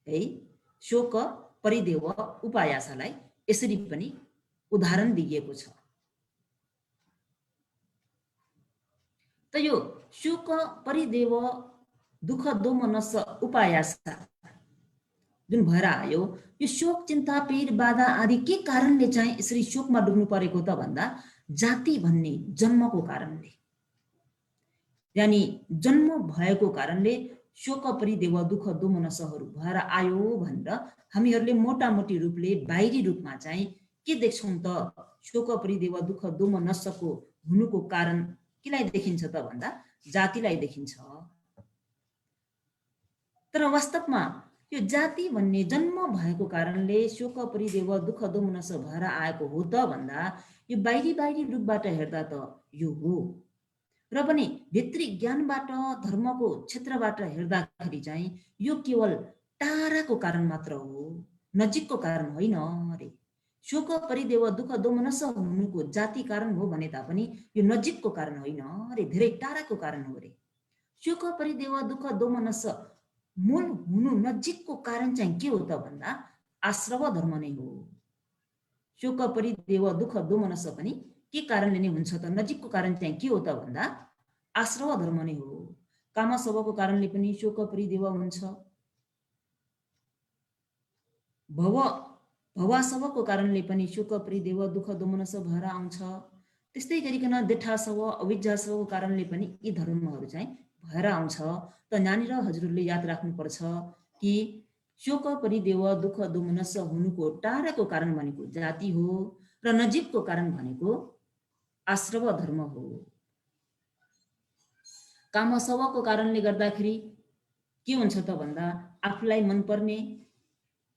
है। शोक परिदेव उपायासालाई यसरी पनि उदाहरण दिइएको छ। त यो शोक परिदेव दुःख दोमनस उपायासा जुन भएर आयो, यो शोक चिन्ता पीड बाधा आदि के कारणले चाहिँ यसरी शोकमा डुब्नु परेको त भन्दा जाति भन्ने जन्मको कारणले, यानि जन्म भएको कारणले शोक परिदेव दुःख दोमनसहरू भएर आयो भनेर हामीहरूले मोटामोटी रूपले बाहिरी रूपमा चाहिँ के देख्छौँ त, शोक परिदेव दुःख दोमनसको हुनुको कारण केलाई देखिन्छ त भन्दा जातिलाई देखिन्छ। तर वास्तवमा यो जाति भन्ने जन्म भएको कारणले शोक परिदेव दुःख दोमनस भएर आएको हो त भन्दा यो बाहिरी रूपबाट हेर्दा त यो हो, र पनि भित्री ज्ञानबाट धर्मको क्षेत्रबाट हेर्दाखेरि चाहिँ यो केवल टाढाको कारण मात्र हो, नजिकको कारण होइन अरे। शोक परिदेव दुःख दोमनस हुनुको जाति कारण हो भने तापनि यो नजिकको कारण होइन अरे, धेरै टाढाको कारण हो अरे। शोक परिदेव दुःख दोमनस मूल हुनु नजिकको कारण चाहिँ के हो त भन्दा आश्रव धर्म नै हो। शोक परिदेव दुःख दोमनस पनि के कारणले नै हुन्छ त, नजिकको कारण चाहिँ के हो त भन्दा आश्रव धर्म नै हो। कामसवको कारणले पनि शोक परिदेव हुन्छ, भवासवको कारणले पनि शोक परिदेव दुःख दोमनस भएर आउँछ। त्यस्तै गरिकन देठासव अविद्यासवको कारणले पनि यी धर्महरू चाहिँ भएर आउँछ। त यहाँनिर हजुरहरूले याद राख्नुपर्छ कि शोक परिदेव दुःख दोमनस हुनुको टाढाको कारण भनेको जाति हो र नजिकको कारण भनेको आश्रव धर्म हो। कामसवको कारणले गर्दाखेरि के हुन्छ त भन्दा आफूलाई मनपर्ने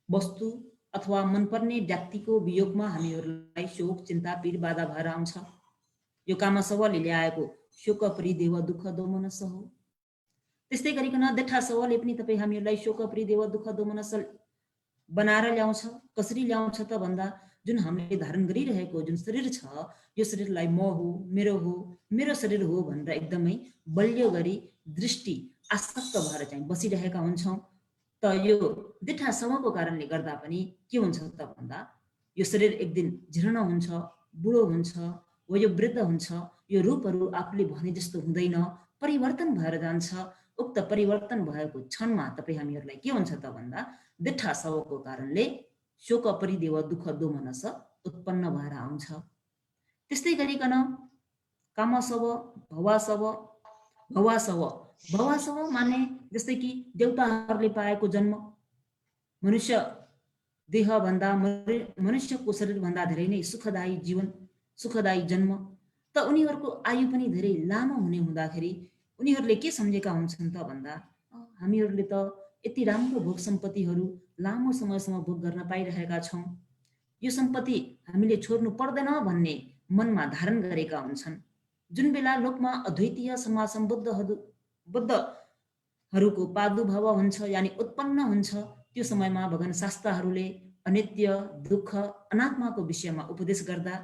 वस्तु अथवा मनपर्ने व्यक्तिको वियोगमा हामीहरूलाई शोक चिन्ता पीड बाधा भएर आउँछ। यो कामसवले ल्याएको शोक परिदेव दुःख दोमनस हो। त्यस्तै गरिकन देठासवले पनि तपाईँ हामीहरूलाई शोक परिदेव दुःख दोमनस बनाएर ल्याउँछ। कसरी ल्याउँछ त भन्दा जुन हामीले धारण गरिरहेको जुन शरीर छ, यो शरीरलाई म हो, मेरो शरीर हो भनेर एकदमै बलियो गरी दृष्टि आसक्त भएर चाहिँ बसिरहेका हुन्छौँ। त यो देठासवको कारणले गर्दा पनि के हुन्छ त भन्दा यो शरीर एक दिन जीर्ण हुन्छ, बुढो हुन्छ, यो वृद्ध हुन्छ। यो रूपहरू आफूले भने जस्तो हुँदैन, परिवर्तन भएर जान्छ। उक्त परिवर्तन भएको क्षणमा तपाईँ हामीहरूलाई के हुन्छ त भन्दा देठासवको कारणले शोक परिदेव दुःख दोमनस उत्पन्न भएर आउँछ। त्यस्तै गरिकन कामसव भवासव माने जस्तै कि देवताहरूले पाएको जन्म, मनुष्य देहभन्दा मनुष्यको शरीरभन्दा धेरै नै सुखदायी जीवन, सुखदायी जन्म। त उनीहरूको आयु पनि धेरै लामो हुने हुँदाखेरि उनीहरूले के सम्झेका हुन्छन् त भन्दा हामीहरूले त यति राम्रो भोग सम्पत्तिहरू लामो समयसम्म भोग गर्न पाइरहेका छौँ, यो सम्पत्ति हामीले छोड्नु पर्दैन भन्ने मनमा धारण गरेका हुन्छन्। जुन बेला लोकमा अद्वैतीय समाजम बुद्धहरूको प्रादुर्भाव हुन्छ, यानि उत्पन्न हुन्छ, त्यो समयमा भगवान शास्त्रहरूले अनित्य दुःख अनात्माको विषयमा उपदेश गर्दा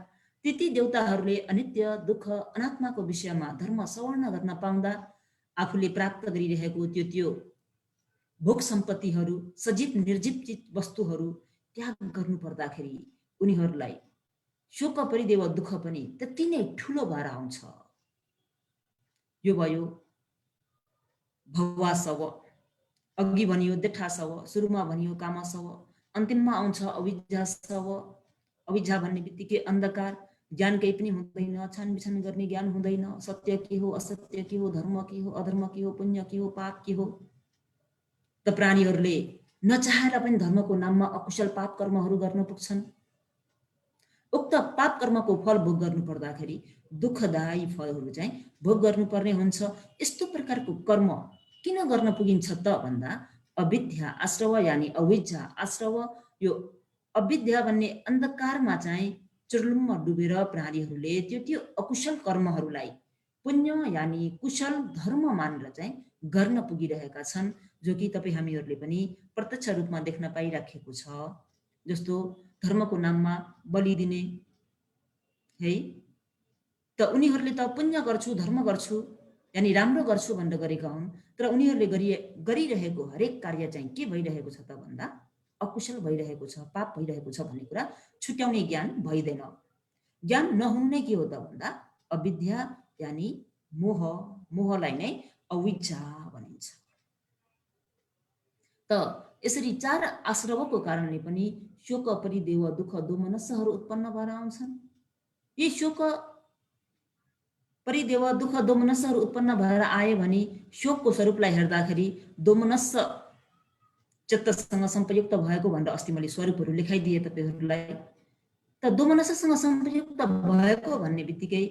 ती देवताहरूले अनित्य दुःख अनात्माको विषयमा धर्म सवर्ण गर्न पाउँदा आफूले प्राप्त गरिरहेको त्यो भोग सम्पत्तिहरू, सजीव निर्जीव वस्तुहरू त्याग गर्नु पर्दाखेरि उनीहरूलाई शोक परिदेव दुःख पनि त्यति नै ठुलो भएर आउँछ। यो भयो भवासव। अघि भनियो देठासव, सुरुमा भनियो कामसव, अन्तिममा आउँछ अविद्यासव। अविद्या भन्ने बित्तिकै अन्धकार, ज्ञान केही पनि हुँदैन, छानबिछान गर्ने ज्ञान हुँदैन, सत्य के हो असत्य के हो, धर्म के हो अधर्म के हो, पुण्य के हो पाप के हो। त प्राणीहरूले नचाहेर पनि धर्मको नाममा अकुशल पाप कर्महरू गर्न पुग्छन्। उक्त उक्त पाप कर्मको फल भोग गर्नु पर्दाखेरि दुःखदायी फलहरू चाहिँ भोग गर्नुपर्ने हुन्छ। यस्तो प्रकारको कर्म किन गर्न पुगिन्छ त भन्दा अविद्या आश्रव यानि अविद्या आश्रव, यो अविद्या भन्ने अन्धकारमा चाहिँ चुर्लुम्म डुबेर प्राणीहरूले त्यो अकुशल कर्महरूलाई पुण्य यानि कुशल धर्म मानेर चाहिँ गर्न पुगिरहेका छन्, जो कि तपाईँ हामीहरूले पनि प्रत्यक्ष रूपमा देख्न पाइराखेको छ। जस्तो धर्मको नाममा बलि दिने है, त उनीहरूले त पुण्य गर्छु धर्म गर्छु यानि राम्रो गर्छु भनेर गरेका हुन्, तर उनीहरूले गरिरहेको हरेक कार्य चाहिँ के भइरहेको छ त भन्दा अकुशल भइरहेको छ, पाप भइरहेको छ भन्ने कुरा छुट्याउने ज्ञान भइदैन। ज्ञान नहुनु नै के हो त भन्दा अविद्या यानि मोह, मोहलाई नै अविद्या भनिन्छ। त यसरी 4 आश्रवको कारणले पनि शोक परिदेव दुःख दोमनस्सहरू उत्पन्न भएर आउँछन्। यी शोक परिदेव दुःख दोमनस्सहरू उत्पन्न भएर आए भने शोकको स्वरूपलाई हेर्दाखेरि दोमनस्स चित्तसँग संप्रयुक्त भएको भनेर अस्ति मैले स्वरूपहरू लेखाइदिए तपाईहरूलाई। त दोमनस्ससँग संप्रयुक्त भएको भन्ने बित्तिकै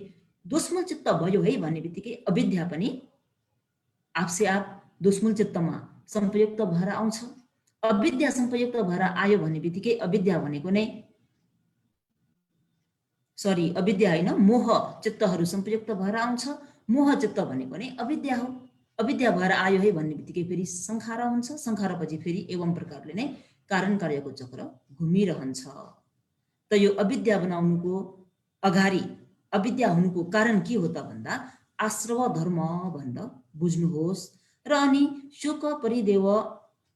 दोषमूल चित्त भयो है भन्ने बित्तिकै अविद्या पनि आपसे आप दोषमूल चित्तमा संप्रयुक्त भएर आउँछ। अविद्या संप्रयुक्त भएर आयो भन्ने बित्तिकै अविद्या भनेको नै अविद्या होइन, मोह चित्तहरू संप्रयुक्त भएर आउँछ। मोह चित्त भनेको नै अविद्या हो। अविद्या भएर आयो है भन्ने बित्तिकै फेरि संखार हुन्छ। संखारपछि फेरि एवं प्रकारले नै कारण कार्यको चक्र घुमिरहन्छ। त यो अविद्या बनाउनुको अगाडि अविद्या हुनुको कारण के हो त भन्दा आश्रव धर्म भनेर बुझ्नुहोस्। र अनि शोक परिदेव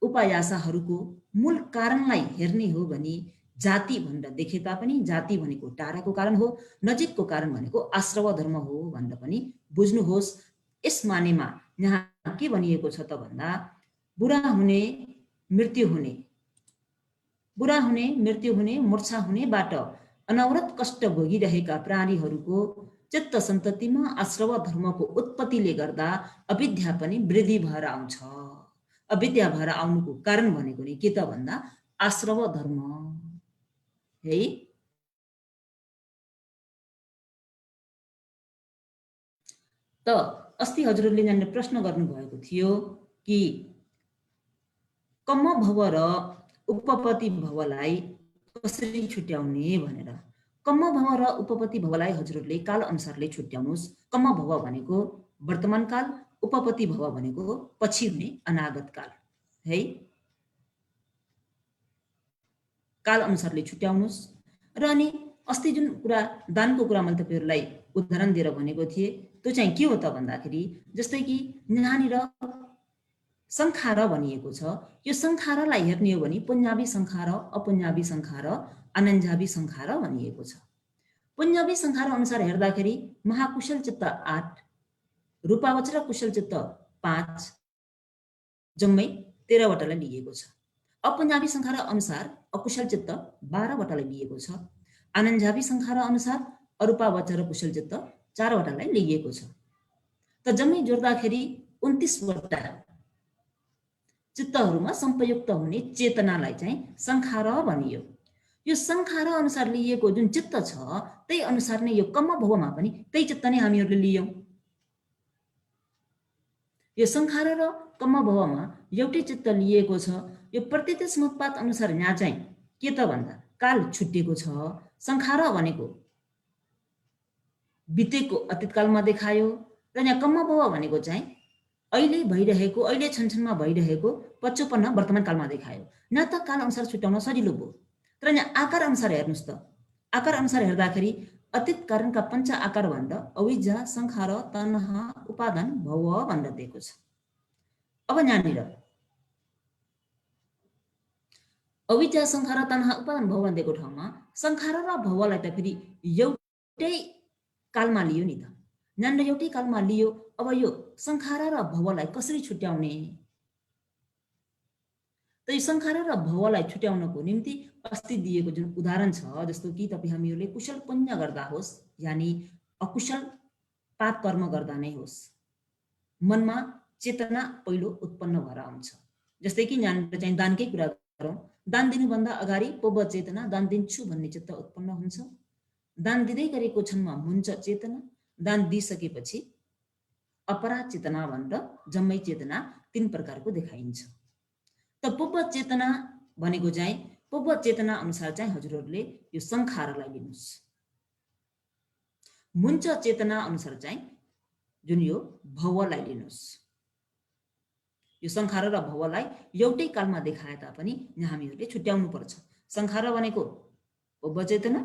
उपायासाहरूको मूल कारणलाई हेर्ने हो भने जाति भनेर देखे तापनि जाति भनेको टाढाको कारण हो, नजिकको कारण भनेको आश्रव धर्म हो भनेर पनि बुझ्नुहोस्। यस मानेमा यहाँ के भनिएको छ त भन्दा बुढा हुने मृत्यु हुने मूर्छा हुनेबाट अनवरत कष्ट भोगिरहेका प्राणीहरूको चित्त सन्ततिमा आश्रव धर्मको उत्पत्तिले गर्दा अविद्या पनि वृद्धि भएर आउँछ। अविद्या भएर आउनुको कारण भनेको नि के त भन्दा आश्रव धर्म है। त अस्ति हजुरहरूले यहाँनिर प्रश्न गर्नुभएको थियो कि कम्म भव र उपपति भवलाई कसरी छुट्याउने भनेर। कम्म भव र उपपति भवलाई हजुरहरूले काल अनुसारले छुट्याउनुहोस्। कम्म भव भनेको वर्तमान काल, उपपति भव भनेको पछि हुने अनागत काल है। काल अनुसारले छुट्याउनुहोस्। र अनि अस्ति जुन कुरा दानको कुरा मैले तपाईहरूलाई उदाहरण दिएर भनेको थिएँ त्यो चाहिँ के हो त भन्दाखेरि जस्तै कि यहाँनिर संखार भनिएको छ। यो संखारलाई हेर्ने हो भने पुण्यावी संखार, अपुण्यावी संखार, अनन्जावी संखार भनिएको छ। पुण्यावी संखार अनुसार हेर्दाखेरि महाकुशल चित्त 8, रूपावचर कुशल चित्त 5, जम्मै 13 वटालाई लिएको छ। अपुण्यावी संखार अनुसार अकुशल चित्त 12 वटालाई लिएको छ। अनन्जावी संखार अनुसार अरूपावचर कुशल चित्त 4 वटालाई लिएको छ। त जम्मै जोड्दाखेरि 29 वटा चित्तहरूमा संप्रयुक्त हुने चेतनालाई चाहिँ संखार भनियो। यो संखार अनुसार लिएको जुन चित्त छ त्यही अनुसार नै यो कम्म भवमा पनि त्यही चित्त नै हामीहरूले लियौँ। यो संखार र कम्म भवमा एउटै चित्त लिएको छ। यो प्रत्यक्ष मतपात अनुसार यहाँ चाहिँ के त भन्दा काल छुट्टिएको छ। संखार भनेको बितेको अतीतकालमा देखायो र यहाँ कम्म भव भनेको चाहिँ अहिले भइरहेको, अहिले क्षणक्षणमा भइरहेको पछुपन्न वर्तमान कालमा देखायो। न त काल अनुसार छुट्याउन सजिलो भयो। तर यहाँ आकार अनुसार हेर्नुहोस् त। आकार अनुसार हेर्दाखेरि अतीत कारणका पञ्च आकार भनेर अविद्या, संखार, तन्हा, उपादान, भव भनेर दिएको छ। अब यहाँनिर अविद्या, संखार, तन्हा, उपादान, भव दिएको ठाउँमा संखार र भवलाई त फेरि एउटै कालमा लियो नि त। यहाँनिर एउटै कालमा लियो। अब यो संखार र भवलाई कसरी छुट्याउने? त यो संखार र भवलाई छुट्याउनको निम्ति अस्ति दिएको जुन उदाहरण छ, जस्तो कि तपाईँ हामीहरूले कुशल पुण्य गर्दा होस् यानि अकुशल पाप कर्म गर्दा नै होस्, मनमा चेतना पहिलो उत्पन्न भएर आउँछ। जस्तै कि यहाँनिर चाहिँ दानकै कुरा गरौँ। दान दिनुभन्दा अगाडि पूर्व चेतना दान दिन्छु भन्ने चित्त उत्पन्न हुन्छ। दान दिँदै गरेको क्षणमा मुञ्च चेतना, दान दिइसकेपछि अपरा चेतना भनेर जम्मै चेतना 3 प्रकारको देखाइन्छ। त पूर्व चेतना भनेको चाहिँ पूर्व चेतना अनुसार चाहिँ हजुरहरूले यो संखारलाई लिनुस्। मुञ्च चेतना अनुसार चाहिँ जुन यो भवलाई लिनुस्। यो संखार र भवलाई एउटै कालमा देखाए तापनि यहाँ हामीहरूले छुट्याउनु पर्छ। संखार भनेको पूर्व चेतना,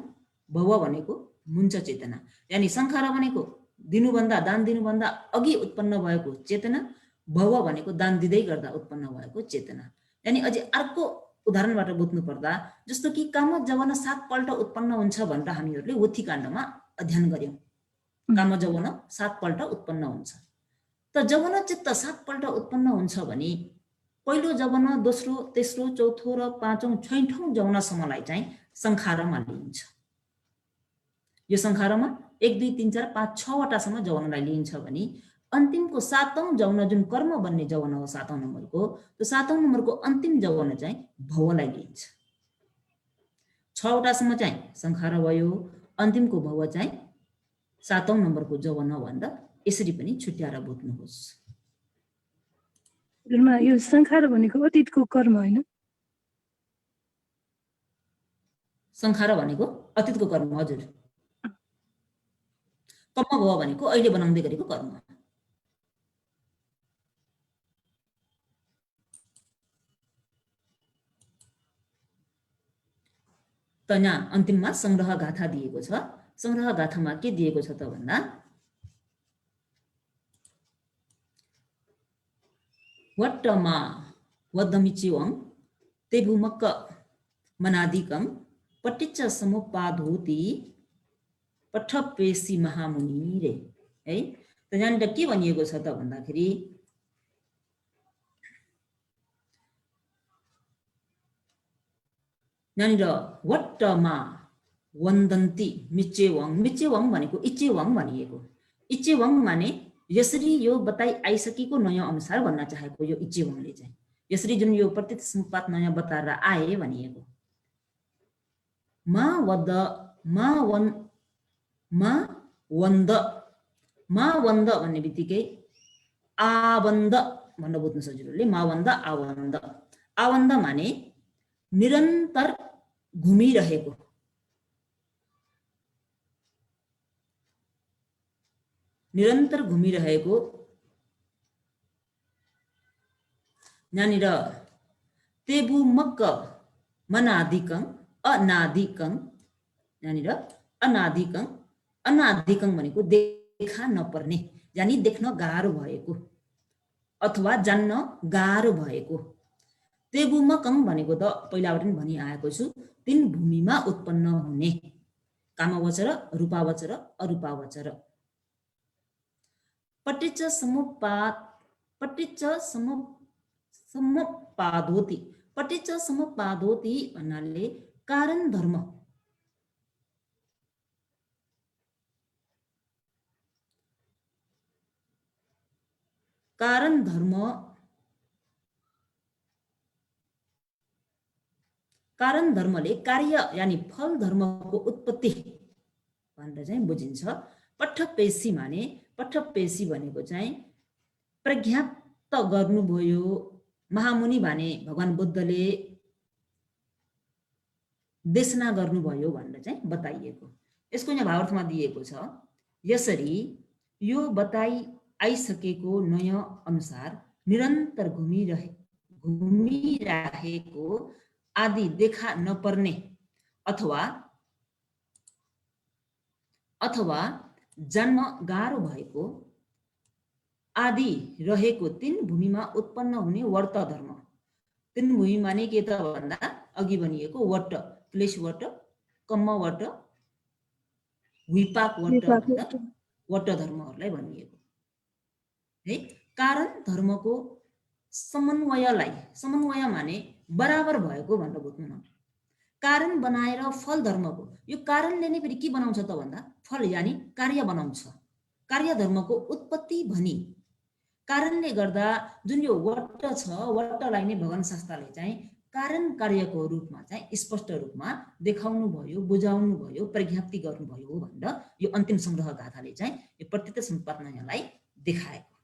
भव भनेको मुञ्च चेतना। यानी संखार भनेको दिनुभन्दा दान दिनुभन्दा अघि उत्पन्न भएको चेतना, भव भनेको दान दिँदै गर्दा उत्पन्न भएको चेतना। यानी अझै अर्को उदाहरणबाट बुझ्नु पर्दा जस्तो कि काम जवन 7 पल्ट उत्पन्न हुन्छ भनेर हामीहरूले वथी काण्डमा अध्ययन गर्यौं। काम जवन 7 पल्ट उत्पन्न हुन्छ। त जवन चित्त 7 पल्ट उत्पन्न हुन्छ भने पहिलो जवन, दोस्रो, तेस्रो, चौथो र पाँचौं, छैठौं जवनसम्मलाई चाहिँ संखारमा लिइन्छ। यो संखारमा 1 2 3 4 5 6 वटासम्म जवनलाई लिइन्छ भने अन्तिमको 7औं जवन जुन कर्म बन्ने जवन हो 7औं नम्बरको, त्यो 7औं नम्बरको अन्तिम जवन चाहिँ भवलाई लिइन्छ। 6 वटासम्म चाहिँ संखार भयो, अन्तिमको भव चाहिँ 7औं नम्बरको जवन भनेर यसरी पनि छुट्याएर बुझ्नुहोस्। यो संखार भनेको अतीतको कर्म हैन? संखार भनेको अतीतको कर्म हजुर। कर्म भव भनेको अहिले बनाउँदै गरेको कर्म। त यहाँ अन्तिममा संग्रह गाथा दिएको छ। संग्रह गाथामा के दिएको छ त भन्दा वट्टमा वद्दमिचिवं तेभुमक्क मनादिकं पटिच्च समुपाधोति पठपेसी महामुनि रे है। त यहाँनिर के भनिएको छ त भन्दाखेरि यहाँनिर वट्टमा वन्दन्ती मिचेवङ, मिचेवङ भनेको इचेवङ भनिएको। इचेवङ माने यसरी यो बताइ आइसकेको नयाँ अनुसार भन्न चाहेको यो इचेवङले चाहिँ यसरी जुन यो प्रतीत समुपात नयाँ बताएर आए भनिएको। मा वद्द मा वन्द भन्ने बित्तिकै आवन्द भनेर बुझ्नु सजिलोले। मा वन्द आवन्द। आवन्द माने निरन्तर घुमिरहेको, निरन्तर घुमिरहेको। यहाँनिर तेभुमक्क मनादिकं अनादिकं, यहाँनिर अनादिकं, अनादिकं भनेको देखा नपर्ने, यानी देख्न गाह्रो भएको अथवा जान्न गाह्रो भएको। तेभुमकं भनेको त पहिलाबाट पनि भनिआएको छु, 3 भूमिमा उत्पन्न हुने कामवचर, रूपावचर, अरूपावचर। पटिच्च समुपाधोति, पटिच्च समुपाधोति भन्नाले कारण धर्म, कारण धर्म, कारण धर्मले कार्य यानी फल धर्मको उत्पत्ति भनेर चाहिँ बुझिन्छ। पठपेसी माने पठपेसी भनेको चाहिँ प्रज्ञाप्त गर्नुभयो। महामुनि भने भगवान बुद्धले देशना गर्नुभयो भनेर चाहिँ बताइएको। यसको यहाँ भावार्थमा दिएको छ, यसरी यो बताइ आइसकेको नयाँ अनुसार निरन्तर घुमिरहेको आदि देखा नपर्ने अथवा जन्म गाह्रो भएको आदि रहेको 3 भूमिमा उत्पन्न हुने वर्त धर्म। 3 भूमि माने के त भन्दा अघि भनिएको वट, प्लेस वट, कम्म वट, विपाक वट भन्दा वट धर्महरूलाई भनिएको है। कारण धर्मको समन्वयलाई, समन्वय माने बराबर भएको भनेर बुझ्नु न। कारण बनाएर फल धर्मको, यो कारणले नै फेरि के बनाउँछ त भन्दा फल यानी कार्य बनाउँछ। कार्य धर्मको उत्पत्ति भनी कारणले गर्दा जुन यो वट छ, वटलाई नै भगवान शास्त्रले चाहिँ कारण कार्यको रूपमा चाहिँ स्पष्ट रूपमा देखाउनु भयो, बुझाउनु भयो, प्रज्ञप्ति गर्नुभयो भनेर यो अन्तिम संग्रह गाथाले चाहिँ यो प्रत्यक्ष समुत्पात नयलाई देखाएको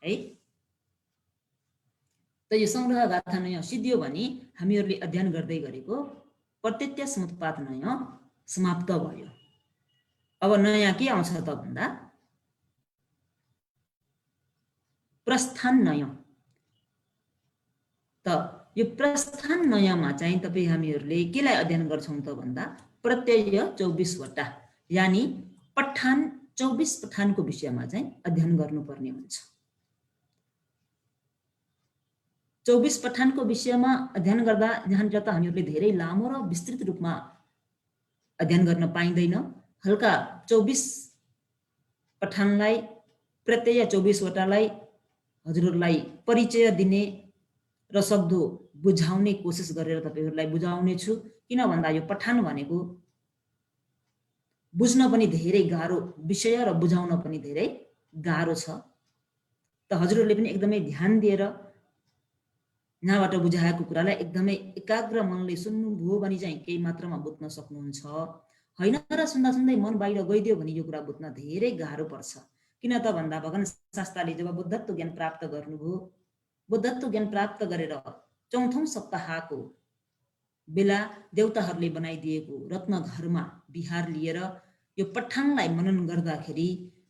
है। त यो संग्रह गाथा नय सिद्धियो भने हामीहरूले अध्ययन गर्दै गरेको प्रत्यक्ष समुत्पात नय समाप्त भयो। अब नयाँ के आउँछ त भन्दा प्रस्थान नय। त यो प्रस्थान नयमा चाहिँ तपाईँ हामीहरूले केलाई अध्ययन गर्छौँ त भन्दा प्रत्यय 24 वटा यानि पठान 24 पठानको विषयमा चाहिँ अध्ययन गर्नुपर्ने हुन्छ। 24 पठानको विषयमा अध्ययन गर्दा यहाँनिर त हामीहरूले धेरै लामो र विस्तृत रूपमा अध्ययन गर्न पाइँदैन। हल्का 24 पठानलाई प्रत्यय 24 वटालाई हजुरहरूलाई परिचय दिने र सक्दो बुझाउने कोसिस गरेर तपाईहरुलाई बुझाउने छु। किन भन्दा यो पठान भनेको बुझ्न पनि धेरै गाह्रो विषय र बुझाउन पनि धेरै गाह्रो छ। त हजुरहरूले पनि एकदमै ध्यान दिएर यहाँबाट बुझाएको कुरालाई एकदमै एकाग्र मनले सुन्नुभयो भने चाहिँ केही मात्रामा बुझ्न सक्नुहुन्छ। हैन र सुन्दा सुन्दै मन बाहिर गइदियो भने यो कुरा बुझ्न धेरै गाह्रो पर्छ। किन त भन्दा भगवान शास्त्रले जब बुद्धत्व ज्ञान प्राप्त गर्नुभयो, बुद्धत्व ज्ञान प्राप्त गरेर चौथौं सप्ताहको बेला देवताहरूले बनाइदिएको रत्नघरमा विहार लिएर यो पठानलाई मनन गर्दाखेरि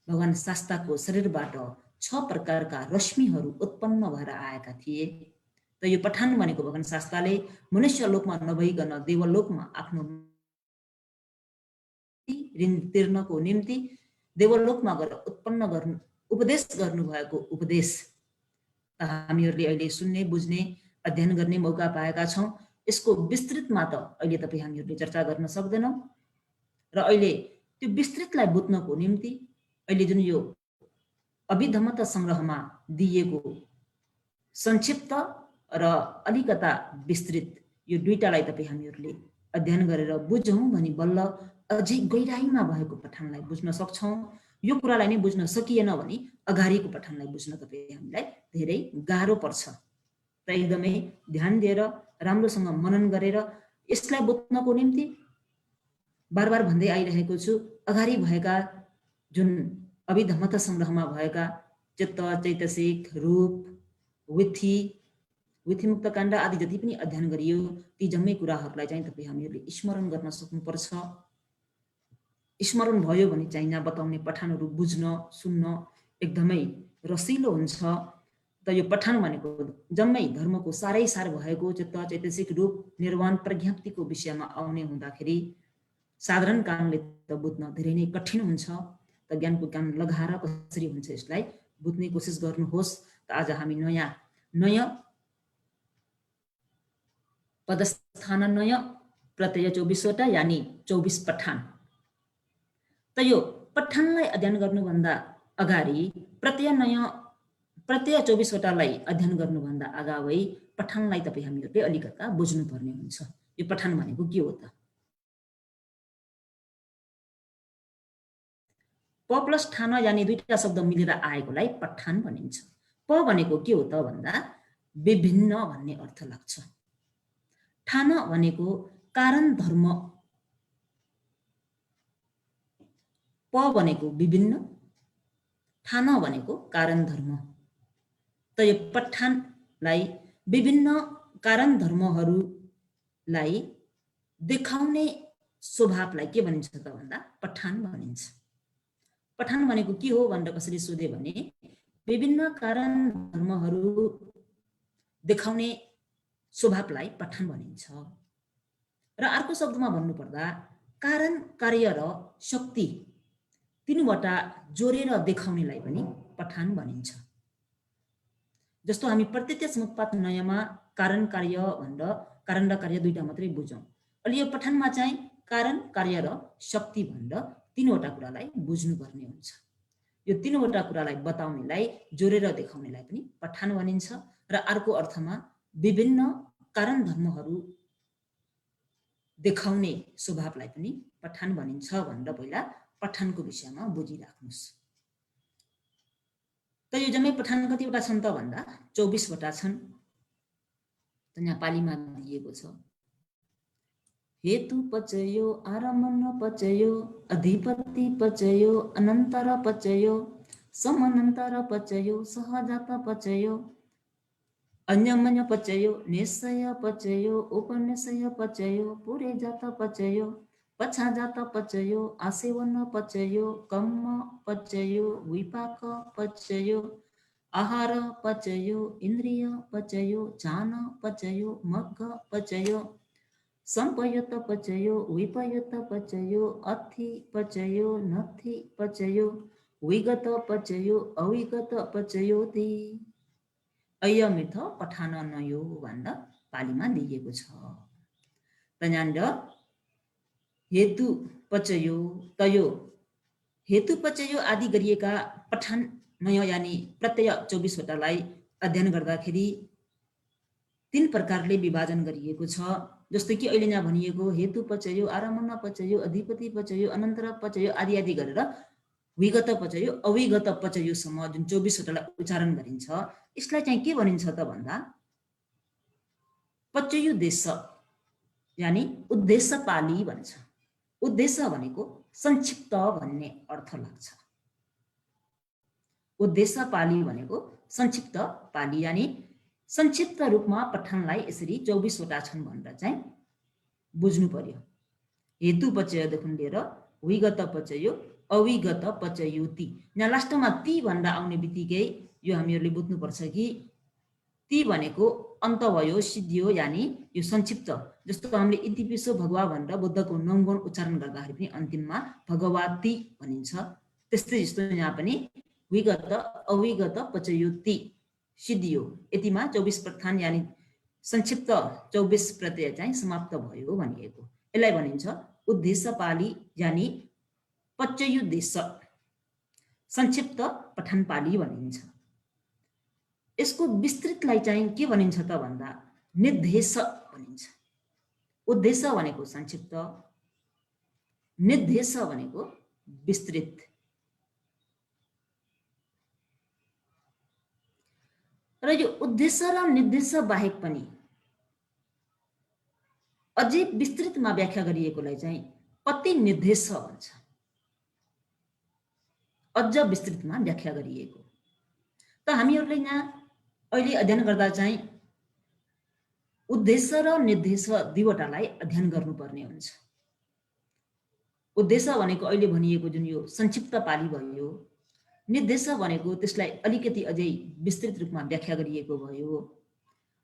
भगवान शास्त्रको शरीरबाट 6 प्रकारका रश्मिहरू उत्पन्न भएर आएका थिए। त यो पठान भनेको भगवान शास्त्रले मनुष्य लोकमा नभइकन देवलोकमा आफ्नो ऋण तिर्नको निम्ति देवलोकमा गएर उत्पन्न गर्नु उपदेश गर्नुभएको उपदेश हामीहरूले अहिले सुन्ने, बुझ्ने, अध्ययन गर्ने मौका पाएका छौं। यसको विस्तृतमा त अहिले तपाईँ हामीहरूले चर्चा गर्न सक्दैनौं र अहिले त्यो विस्तृतलाई बुझ्नको निम्ति अहिले जुन यो अभिधम्मत संग्रहमा दिएको संक्षिप्त र अलिकता विस्तृत यो दुईटालाई तपाईँ हामीहरूले अध्ययन गरेर बुझौं भने बल्ल अझै गहिराईमा भएको पठानलाई बुझ्न सक्छौं। यो कुरालाई नै बुझ्न सकिएन भने अगाडिको पठानलाई बुझ्न तपाईँ हामीलाई धेरै गाह्रो पर्छ। त एकदमै ध्यान दिएर राम्रोसँग मनन गरेर यसलाई बुझ्नको निम्ति बार बार भन्दै आइरहेको छु, अगाडि भएका जुन अभिधम्मत संग्रहमा भएका चित्त, चैतसिक, रूप, विथि मुक्त काण्ड आदि जति पनि अध्ययन गरियो ती जम्मै कुराहरूलाई चाहिँ तपाईँ हामीहरूले स्मरण गर्न सक्नुपर्छ। स्मरण भयो भने चाहिँ यहाँ बताउने पठानहरू बुझ्न, सुन्न एकदमै रसिलो हुन्छ। त यो पठान भनेको जम्मै धर्मको सारै सार भएको चित्त, चैतसिक, रूप, निर्वाण, प्रज्ञप्तिको विषयमा आउने हुँदाखेरि साधारण कारणले त बुझ्न धेरै नै कठिन हुन्छ। त ज्ञानको ज्ञान लगाएर कसरी हुन्छ यसलाई बुझ्ने कोसिस गर्नुहोस्। त आज हामी नयाँ पदस्थान नय प्रत्यय 24 वटा यानि 24 पठान। त यो पठानलाई अध्ययन गर्नुभन्दा अगाडि प्रत्यय 24 वटालाई अध्ययन गर्नुभन्दा अगावै पठानलाई तपाईँ हामीहरूले अलिकता बुझ्नुपर्ने हुन्छ। यो पठान भनेको के हो त? प प्लस ठान यानि दुईटा शब्द मिलेर आएकोलाई पठान भनिन्छ। प भनेको के हो त भन्दा विभिन्न भन्ने अर्थ लाग्छ। ठान भनेको कारण धर्म, प भनेको विभिन्न, ठान भनेको कारण धर्म। त यो पठानलाई विभिन्न कारण धर्महरूलाई देखाउने स्वभावलाई के भनिन्छ त भन्दा पठान भनिन्छ। पठान भनेको के हो भनेर कसरी सोधे भने विभिन्न कारण धर्महरू देखाउने स्वभावलाई पठान भनिन्छ। र अर्को शब्दमा भन्नुपर्दा कारण, कार्य र शक्ति तीनवटा जोडेर देखाउनेलाई पनि पठान भनिन्छ। जस्तो हामी प्रत्यक्ष समुत्पात नयमा कारण कार्य भनेर कारण र कार्य दुईटा मात्रै बुझौं। अहिले यो पठानमा चाहिँ कारण, कार्य र शक्ति भनेर तीनवटा कुरालाई बुझ्नुपर्ने हुन्छ। यो तीनवटा कुरालाई बताउनेलाई, जोडेर देखाउनेलाई पनि पठान भनिन्छ। र अर्को अर्थमा विभिन्न कारण धर्महरू देखाउने स्वभावलाई पनि पठान भनिन्छ भनेर पहिला पठानको विषयमा बुझिराख्नुस्। त यो जम्मै पठान कतिवटा छन् त भन्दा 24 वटा छन्। त यहाँ पालीमा दिएको छ हेतु पचयो आरमण पचयो अधिपति पचयो अनन्तर पचयो समनन्तर पचयो सहजात पचयो अन्यमन्य पचयो निश्चय पचयो उपनिश्चय पचयो पुरे जात पचयो पछा जात पचयो आसेवन पचयो कम्म पचयो विपाक पचयो आहार पचयो इन्द्रिय पचयो जान पचयो मग्ग पचयो संपयुत पचयो विपयुत पचयो अथि पचयो नथि पचयो विगत पचयो अविगत पचयो ति अयमिथ पठान नयो भनेर पालीमा दिएको छ। त यहाँनिर हेतु पचयो तयो हेतु पचयो आदि गरिएका पठान नय यानि प्रत्यय 24 वटालाई अध्ययन गर्दाखेरि 3 प्रकारले विभाजन गरिएको छ। जस्तो कि अहिले यहाँ भनिएको हेतु पचयो आरमण पचयो अधिपति पचयो अनन्तर पचयो आदि आदि गरेर विगत पचयो अविगत पचयोसम्म जुन 24 वटालाई उच्चारण गरिन्छ यसलाई चाहिँ के भनिन्छ त भन्दा पचयोद्देश्य यानि उद्देश्य पाली भन्छ। उद्देश्य भनेको संक्षिप्त भन्ने अर्थ लाग्छ। उद्देश्य पाली भनेको संक्षिप्त पाली यानि संक्षिप्त रूपमा पठनलाई यसरी 24 वटा छन् भनेर चाहिँ बुझ्नु पर्यो। हेतु पचयदेखि लिएर विगत पचयो अविगत पचयो ती। यहाँ लास्टमा ती भनेर आउने बित्तिकै यो हामीहरूले बुझ्नुपर्छ कि ती भनेको अन्त भयो सिद्धियो यानि यो संक्षिप्त। जस्तो हामीले इतिपिसो भगवा भनेर बुद्धको 9 गुण उच्चारण गर्दाखेरि पनि अन्तिममा भगवती भनिन्छ। त्यस्तै जस्तो यहाँ पनि विगत अविगत पचयो ती सिद्धियो यतिमा 24 प्रस्थान यानि संक्षिप्त 24 प्रत्यय चाहिँ समाप्त भयो भनिएको। यसलाई भनिन्छ उद्देश्य पाली यानि पचयोद्देश्य संक्षिप्त पठन पाली भनिन्छ। यसको विस्तृतलाई चाहिँ के भनिन्छ त भन्दा निर्देश भनिन्छ। उद्देश्य भनेको संक्षिप्त, निर्देश भनेको विस्तृत। र यो उद्देश्य र निर्देश बाहेक पनि अझै विस्तृतमा व्याख्या गरिएकोलाई चाहिँ पति निर्देश भन्छ। अझ विस्तृतमा व्याख्या गरिएको। त हामीहरूले यहाँ अहिले अध्ययन गर्दा चाहिँ उद्देश्य र निर्देश दुईवटालाई अध्ययन गर्नुपर्ने हुन्छ। उद्देश्य भनेको अहिले भनिएको जुन यो संक्षिप्त पाली भयो, निर्देश भनेको त्यसलाई अलिकति अझै विस्तृत रूपमा व्याख्या गरिएको भयो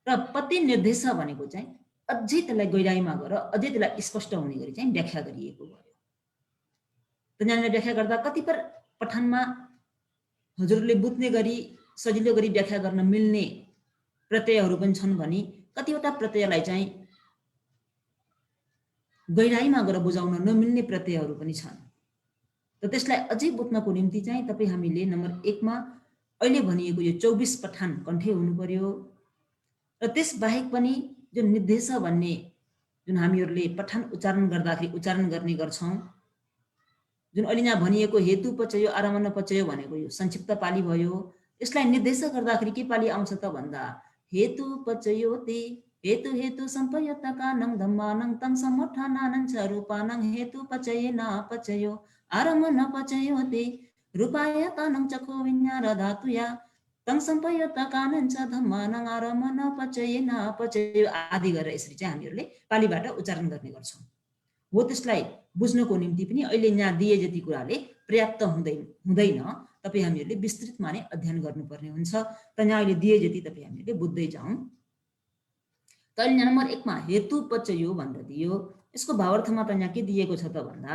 र पति निर्देश भनेको चाहिँ अझै त्यसलाई गहिराइमा गएर अझै त्यसलाई स्पष्ट हुने गरी चाहिँ व्याख्या गरिएको भयो। त यहाँनिर व्याख्या गर्दा कतिपय पठनमा हजुरले बुझ्ने गरी सजिलो गरी व्याख्या गर्न मिल्ने प्रत्ययहरू पनि छन् भने कतिवटा प्रत्ययलाई चाहिँ गहिराइमा गएर बुझाउन नमिल्ने प्रत्ययहरू पनि छन्। त त्यसलाई अझै बुझ्नको निम्ति चाहिँ तपाईँ हामीले नम्बर 1 मा अहिले भनिएको यो 24 पठान कण्ठे हुनु पर्यो। र त्यस बाहेक पनि जुन निर्देश भन्ने जुन हामीहरूले पठन उच्चारण गर्दाखेरि उच्चारण गर्ने गर्छौं, जुन अहिले यहाँ भनिएको हेतु पचयो आरमण पचयो भनेको यो संक्षिप्त पाली भयो। यसलाई निर्देश गर्दाखेरि के पाली आउँछ त भन्दा हेतु पचयो ते हेतु हेतु संपयतकानं धम्मानं तं समर्थनानं च रूपानं हेतु पचयेन पचयो आरमण पचयो ते रूपायतानं चको विज्ञान धातुया तं संपयतकानं च धम्मानं आरमण पचयेन पचयो आदि गरेर यसरी चाहिँ हामीहरूले पालीबाट उच्चारण गर्ने गर्छौं। हो त्यसलाई बुझ्नको निम्ति पनि अहिले यहाँ दिए जति कुराले पर्याप्त हुँदैन। तपाईँ हामीहरूले विस्तृतमा नै अध्ययन गर्नुपर्ने हुन्छ। त यहाँ अहिले दिए जति तपाईँ हामीहरूले बुझ्दै जाउँ। त अहिले नम्बर 1 मा हेतु पचयो भनेर दियो। यसको भावार्थमा त यहाँ के दिएको छ त भन्दा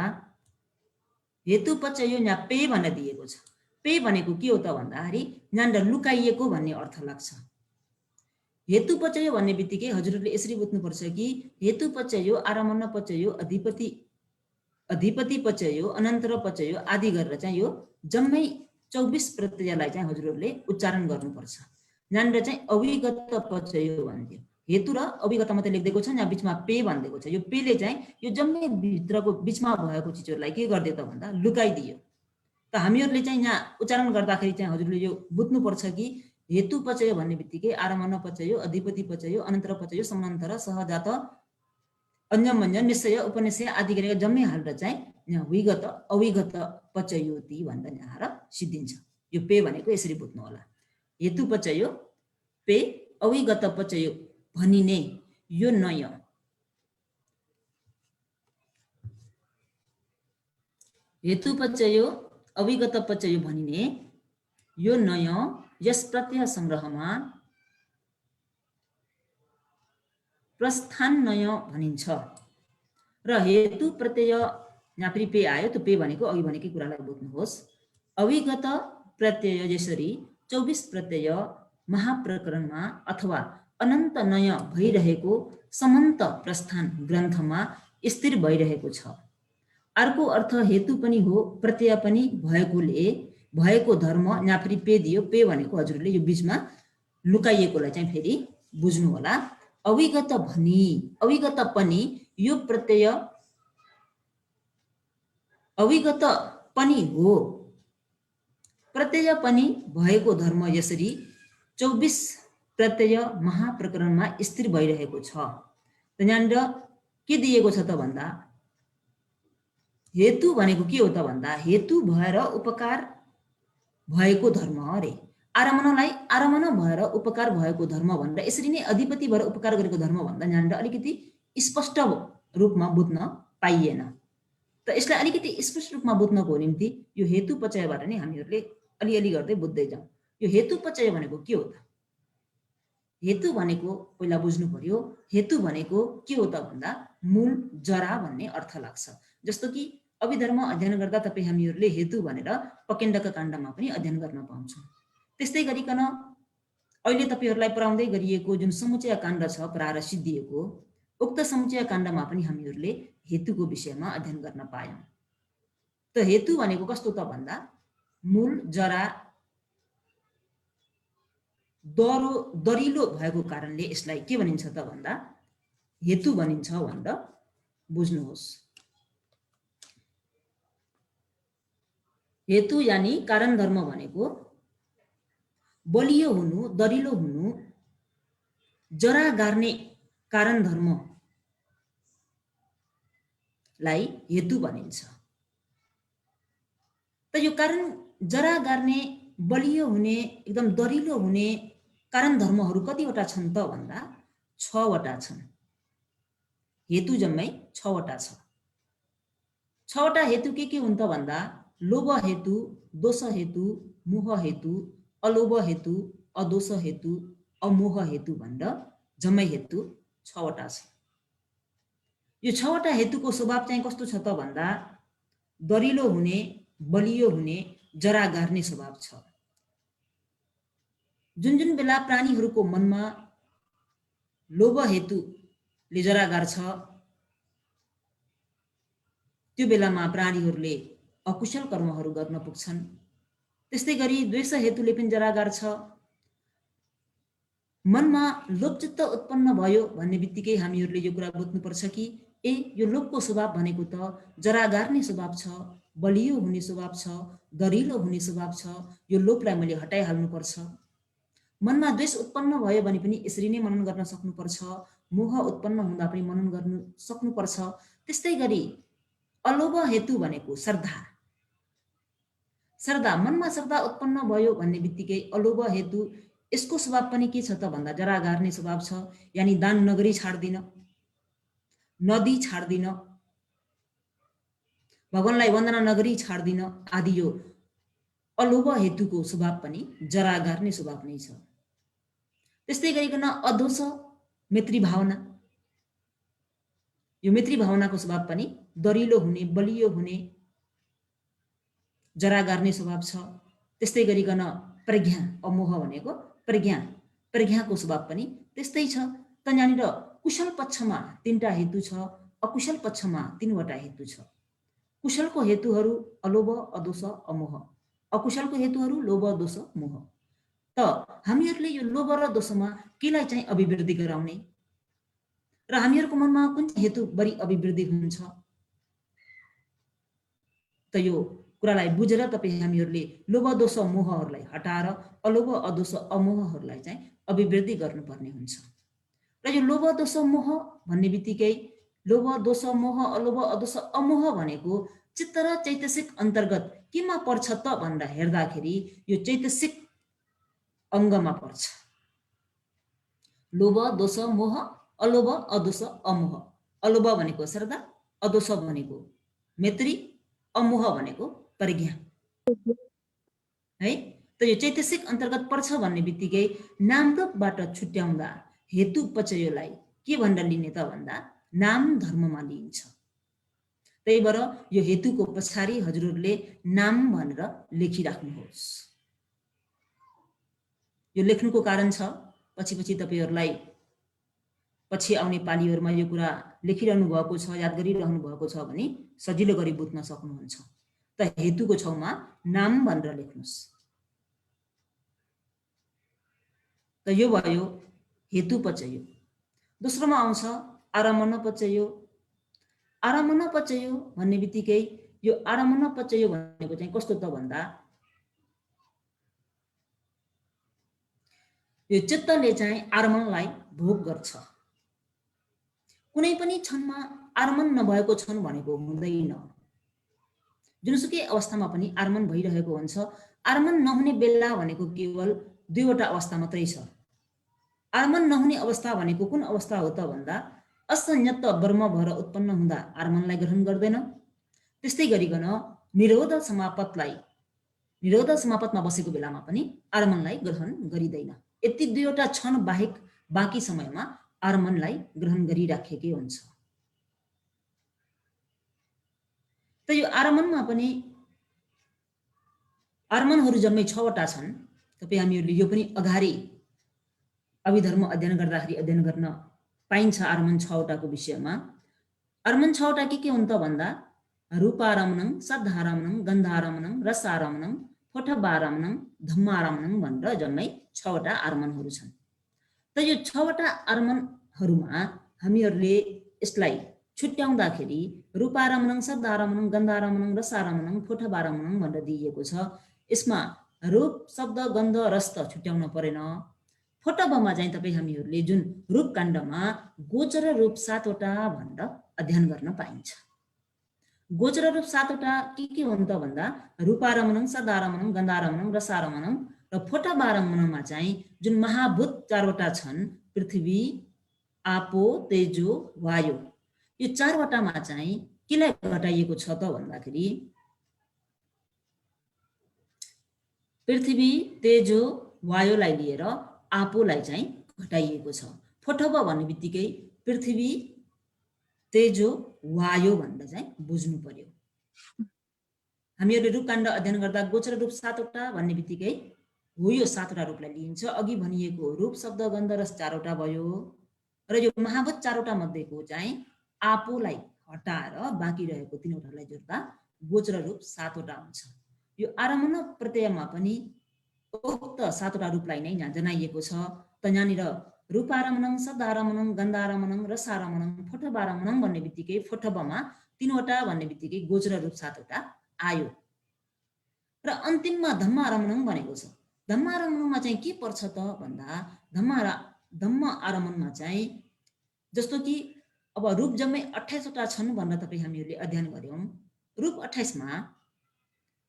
हेतु पचयो यहाँ पे भनेर दिएको छ। पे भनेको के हो त भन्दाखेरि यहाँनिर लुकाइएको भन्ने अर्थ लाग्छ। हेतु पचयो भन्ने बित्तिकै हजुरहरूले यसरी बुझ्नुपर्छ कि हेतु पचयो आरमण पचयो अधिपति पचयो अनन्तर पचयो आदि गरेर चाहिँ यो जम्मै 24 प्रत्ययलाई चाहिँ हजुरहरूले उच्चारण गर्नुपर्छ। यहाँनिर चाहिँ अविगत पचयो भन्दियो। हेतु र अविगत मात्रै लेखिदिएको छ, यहाँ बिचमा पे भनिदिएको छ। यो पेले चाहिँ यो जम्मै भित्रको बिचमा भएको चिजहरूलाई के गरिदियो त भन्दा लुकाइदियो। त हामीहरूले चाहिँ यहाँ उच्चारण गर्दाखेरि चाहिँ हजुरले यो बुझ्नुपर्छ कि हेतु पचय भन्ने बित्तिकै आरमण पचयो, अधिपति पचयो, अनन्तर पचयो, समान्तर, सहजात, अन्यमन्य, निश्चय, उपनिश्चय आदि गरेर जम्मै हालेर चाहिँ यहाँ विगत अविगत पचयोति भनेर यहाँ सिद्धिन्छ। यो पे भनेको यसरी बुझ्नु होला। हेतु पचयो, पे, अविगत पचयो भनिने यो नय। हेतु पचयो, अविगत पचयो भनिने यो नय यस प्रत्यय संग्रहमा प्रस्थान नय भनिन्छ। र हेतु प्रत्यय यहाँ फेरि पे आयो, त्यो पे भनेको अघि भनेकै कुरालाई बुझ्नुहोस्। अविगत प्रत्यय यसरी 24 प्रत्यय महाप्रकरणमा अथवा अनन्त नय भइरहेको समन्त प्रस्थान ग्रन्थमा स्थिर भइरहेको छ। अर्को अर्थ हेतु पनि हो, प्रत्यय पनि भएकोले भएको धर्म यहाँ फेरि पे दियो। पे भनेको हजुरले यो बिचमा लुकाइएकोलाई चाहिँ फेरि बुझ्नु होला। अविगत भनी, अविगत पनि यो प्रत्यय अविगत पनि हो, प्रत्यय पनि भएको धर्म यसरी 24 प्रत्यय महाप्रकरणमा स्थिर भइरहेको छ। त यहाँनिर के दिएको छ त भन्दा हेतु भनेको के हो त भन्दा हेतु भएर उपकार भएको धर्म अरे। आरमणलाई आरमण भएर उपकार भएको धर्म भनेर यसरी नै अधिपति भएर उपकार गरेको धर्म भन्दा यहाँनिर अलिकति स्पष्ट रूपमा बुझ्न पाइएन। त यसलाई अलिकति स्पष्ट रूपमा बुझ्नको निम्ति यो हेतु पचयबाट नै हामीहरूले अलिअलि गर्दै बुझ्दै जाउँ। यो हेतु पचय भनेको के हो त? हेतु भनेको पहिला बुझ्नु पर्यो। हेतु भनेको के हो त भन्दा मूल, जरा भन्ने अर्थ लाग्छ। जस्तो कि अभिधर्म अध्ययन गर्दा तपाईँ हामीहरूले हेतु भनेर पकेण्डका काण्डमा पनि अध्ययन गर्न पाउँछौँ। त्यस्तै गरिकन अहिले तपाईहरूलाई पढाउँदै गरिएको जुन समुचय काण्ड छ प्रारम्भ सिद्धिएको, उक्त समुचय काण्डमा पनि हामीहरूले हेतुको विषयमा अध्ययन गर्न पायौँ। त हेतु भनेको कस्तो त भन्दा मूल, जरा, दरिलो भएको कारणले यसलाई के भनिन्छ त भन्दा हेतु भनिन्छ भनेर बुझ्नुहोस्। हेतु यानि कारण धर्म भनेको बलियो हुनु, दरिलो हुनु, जरा गार्ने कारण धर्मलाई हेतु भनिन्छ। त यो कारण जरा गार्ने, बलियो हुने, एकदम दरिलो हुने कारण धर्महरू कतिवटा छन् त भन्दा 6 वटा छन्। हेतु जम्मै 6 वटा छ। 6 वटा हेतु के हुन् त भन्दा लोभ हेतु, दोष हेतु, मोह हेतु, अलोभ हेतु, अदोष हेतु, अमोह हेतु भनेर जम्मै हेतु 6 वटा छ। यो 6 वटा हेतुको स्वभाव चाहिँ कस्तो छ त भन्दा दरिलो हुने, बलियो हुने, जरा गार्ने स्वभाव छ। जुन जुन बेला प्राणीहरूको मनमा लोभ हेतुले जरा गार्छ त्यो बेलामा प्राणीहरूले अकुशल कर्महरू गर्न पुग्छन्। त्यस्तै गरी द्वेष हेतुले पनि जरा गार्छ। मनमा लोभचित्त उत्पन्न भयो भन्ने बित्तिकै हामीहरूले यो कुरा बुझ्नुपर्छ कि यो लोभको स्वभाव भनेको त जरा गार्ने स्वभाव छ, बलियो हुने स्वभाव छ, दरिलो हुने स्वभाव छ। यो लोभलाई मैले हटाइहाल्नुपर्छ। मनमा द्वेष उत्पन्न भयो भने पनि यसरी नै मनन गर्न सक्नुपर्छ। मोह उत्पन्न हुँदा पनि मनन गर्न सक्नुपर्छ। त्यस्तै गरी अलोभ हेतु भनेको श्रद्धा, मनमा श्रद्धा उत्पन्न भयो भन्ने बित्तिकै अलोभ हेतु यसको स्वभाव पनि के छ त भन्दा जरा गार्ने स्वभाव छ। यानि दान नगरी छाड्दिन, नदी छाड्दिन, भगवानलाई वन्दना नगरी छाड्दिन आदि यो अलोभ हेतुको स्वभाव पनि जरा गार्ने स्वभाव नै छ। त्यस्तै गरिकन अदोष मैत्री भावना, यो मैत्री भावनाको स्वभाव पनि दरिलो हुने, बलियो हुने, जरा गार्ने स्वभाव छ। त्यस्तै गरिकन प्रज्ञा, अमोह भनेको प्रज्ञाको स्वभाव पनि त्यस्तै छ। त यहाँनिर कुशल पक्षमा 3टा हेतु छ, अकुशल पक्षमा 3 वटा हेतु छ। कुशलको हेतुहरू अलोभ, अदोष, अमोह। अकुशलको हेतुहरू लोभ, दोष, मोह। त हामीहरूले यो लोभ र दोषमा केलाई चाहिँ अभिवृद्धि गराउने र हामीहरूको मनमा कुन हेतु बढी अभिवृद्धि हुन्छ त यो कुरालाई बुझेर तपाईँ हामीहरूले लोभ दोष मोहहरूलाई हटाएर अलोभ अदोष अमोहहरूलाई चाहिँ अभिवृद्धि गर्नुपर्ने हुन्छ। र यो लोभ दोष मोह भन्ने बित्तिकै लोभ दोष मोह अलोभ अदोष अमोह भनेको चित्त र चैतसिक अन्तर्गत केमा पर्छ त भनेर हेर्दाखेरि यो चैतसिक अङ्गमा पर्छ। लोभ दोष मोह अलोभ अदोष अमोह। अलोभ भनेको श्रद्धा, अदोष भनेको मैत्री, अमोह भनेको प्रज्ञा है। त यो चैतसिक अन्तर्गत पर्छ भन्ने बित्तिकै नाम रूपबाट छुट्याउँदा हेतु पचयोलाई के भनेर लिने त भन्दा नाम धर्ममा लिइन्छ। त्यही भएर यो हेतुको पछाडि हजुरहरूले नाम भनेर लेखिराख्नुहोस्। यो लेख्नुको कारण छ पछि तपाईहरूलाई पछि आउने पालीहरूमा यो कुरा लेखिरहनु भएको छ, याद गरिरहनु भएको छ भने सजिलो गरी बुझ्न सक्नुहुन्छ। त हेतुको छेउमा नाम भनेर लेख्नुहोस्। त यो भयो हेतु पचयो। दोस्रोमा आउँछ आरमण पचयो। आरमण पचयो भन्ने बित्तिकै यो आरमण पचयो भनेको चाहिँ कस्तो त भन्दा यो चित्तले चाहिँ आरमणलाई भोग गर्छ। कुनै पनि क्षणमा आरमण नभएको क्षण भनेको हुँदैन। जुनसुकै अवस्थामा पनि आरमण भइरहेको हुन्छ। आरमण नहुने बेला भनेको केवल दुईवटा अवस्था मात्रै छ। आरमण नहुने अवस्था भनेको कुन अवस्था हो त भन्दा असंयत ब्रह्म भएर उत्पन्न हुँदा आरमणलाई ग्रहण गर्दैन। त्यस्तै गरिकन निरोध समापतमा बसेको बेलामा पनि आरमणलाई ग्रहण गरिँदैन। यति दुईवटा क्षण बाहेक बाँकी समयमा आरमणलाई ग्रहण गरिराखेकै हुन्छ। त यो आरमणमा पनि आरमणहरू जम्मै 6वटा छन्। तपाईँ हामीहरूले यो पनि अगाडि अभिधर्म अध्ययन गर्दाखेरि अध्ययन गर्न पाइन्छ। आरमण 6वटाको विषयमा आरमण 6वटा के हुन् त भन्दा रूपारमणं, सद्धारमणं, गन्धारमणं, रसारमणं, फोठबारमणं, धम्मारमणं भनेर जम्मै 6वटा आरमणहरू छन्। त यो 6वटा आरमणहरूमा हामीहरूले यसलाई छुट्याउँदाखेरि रूपारमणं, सद्धारमणं, गन्धारमणं, रसारमणं, फोठबारमणं भनेर दिइएको छ। यसमा रूप, शब्द, गन्ध, रस त छुट्याउन परेन। फोटोबमा चाहिँ तपाईँ हामीहरूले जुन रूप काण्डमा गोचर रूप 7वटा भनेर अध्ययन गर्न पाइन्छ। गोचर रूप 7वटा के हुन् त भन्दा रूपारमणं, सदारमणं, गन्धारमणं, रसारमणं र फोटोबारमणमा चाहिँ जुन महाभूत 4वटा छन् पृथ्वी, आपो, तेजो, वायु, यो 4वटामा चाहिँ केलाई घटाइएको छ त भन्दाखेरि पृथ्वी, तेजो, वायुलाई लिएर आपोलाई चाहिँ घटाइएको छ। फोटोब भन्ने बित्तिकै पृथ्वी, तेजो, वायु भनेर चाहिँ बुझ्नु पर्यो। हामीहरूले रूपकाण्ड अध्ययन गर्दा गोचर रूप 7वटा भन्ने बित्तिकै हो यो 7वटा रूपलाई लिइन्छ। अघि भनिएको रूप, शब्द, गन्ध, रस 4वटा भयो र यो महाभूत 4वटा मध्येको चाहिँ आपोलाई हटाएर बाँकी रहेको 3वटालाई जोड्दा गोचर रूप 7वटा हुन्छ। यो आरमण प्रत्ययमा पनि उक्त 7वटा रूपलाई नै यहाँ जनाइएको छ। त यहाँनिर रूपारमणं, सदारमणं, गन्धारमणं, रसारमणं, फोटोबारमणं भन्ने बित्तिकै फोटोबमा 3वटा भन्ने बित्तिकै गोचर रूप 7वटा आयो। र अन्तिममा धम्मारमणं भनेको छ। धम्मारमणमा चाहिँ के पर्छ त भन्दा धम्म आरमणमा चाहिँ जस्तो कि अब रूप जम्मै 28वटा छन् भनेर तपाईँ हामीहरूले अध्ययन गर्यौं। रूप 28मा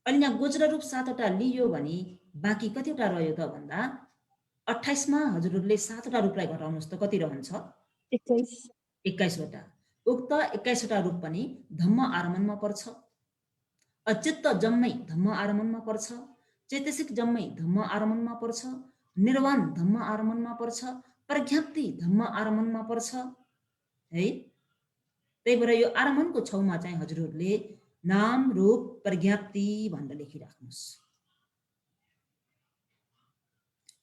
अहिले यहाँ गोचर रूप 7वटा लियो भने बाँकी कतिवटा रह्यो त भन्दा 28मा हजुरहरूले 7वटा रूपलाई घटाउनुहोस् त कति रहन्छ? 21वटा। उक्त 21वटा रूप पनि धम्म आरमणमा पर्छ। अचित्त जम्मै धम्म आरमणमा पर्छ। चैतसिक जम्मै धम्म आरमणमा पर्छ। निर्वाण धम्म आरमणमा पर्छ। प्रज्ञप्ति धम्म आरमणमा पर्छ है। त्यही भएर यो आरमणको छेउमा चाहिँ हजुरहरूले नाम, रूप, प्रज्ञप्ति भनेर लेखिराख्नुहोस्।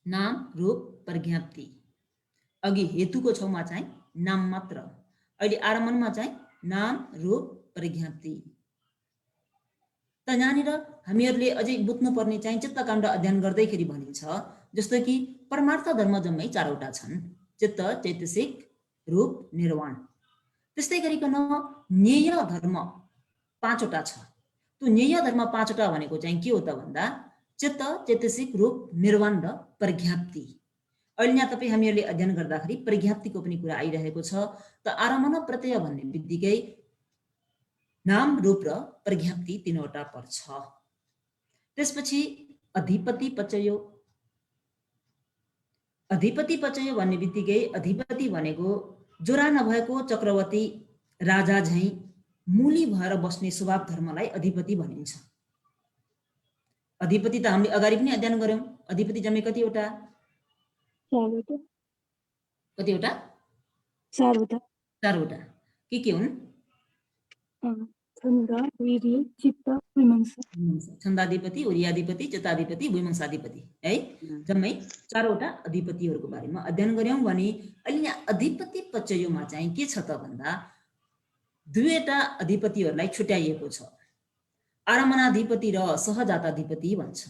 नाम, रूप, प्रज्ञप्ति। अघि हेतुको छेउमा चाहिँ नाम मात्र, अहिले आरमणमा चाहिँ नाम, रूप, प्रज्ञप्ति। त यहाँनिर हामीहरूले अझै बुझ्नुपर्ने चाहिँ चित्तकाण्ड अध्ययन गर्दैखेरि भनिन्छ जस्तो कि परमार्थ धर्म जम्मै 4वटा छन्। चित्त, चैतसिक, रूप, निर्वाण। त्यस्तै गरिकन ज्ञेय धर्म 5वटा छ। त्यो त्यो न्याय धर्म 5वटा भनेको चाहिँ के हो त भन्दा चित्त, चेतसिक, रूप, निर्वाण र प्रज्ञाप्ति। अहिले यहाँ तपाईँ हामीहरूले अध्ययन गर्दाखेरि प्रज्ञाप्तिको पनि कुरा आइरहेको छ। त आरम्भन प्रत्यय भन्ने बित्तिकै नाम, रूप र प्रज्ञाप्ति 3वटा पर्छ। त्यसपछि अधिपति पचय। अधिपति पचय भन्ने बित्तिकै अधिपति भनेको जोरा नभएको चक्रवर्ती राजा झैँ मूली भएर बस्ने स्वभाव धर्मलाई अधिपति भनिन्छ। अधिपति त हामीले अगाडि पनि अध्ययन गर्यौं। अधिपति जम्मै कतिवटा? 4वटा। कतिवटा? 4वटा। 4वटा। के हुन्? छन्द, वीर्य, चित्त, विमर्श। छन्दाधिपति, वीर्याधिपति, चित्ताधिपति, विमर्शाधिपति है। जम्मै 4वटा अधिपतिहरूको बारेमा अध्ययन गर्यौं भने अहिले यहाँ अधिपति पचयोमा चाहिँ के छ त भन्दा 2वटा अधिपतिहरूलाई छुट्याइएको छ। आरमणाधिपति र सहजाताधिपति भन्छ।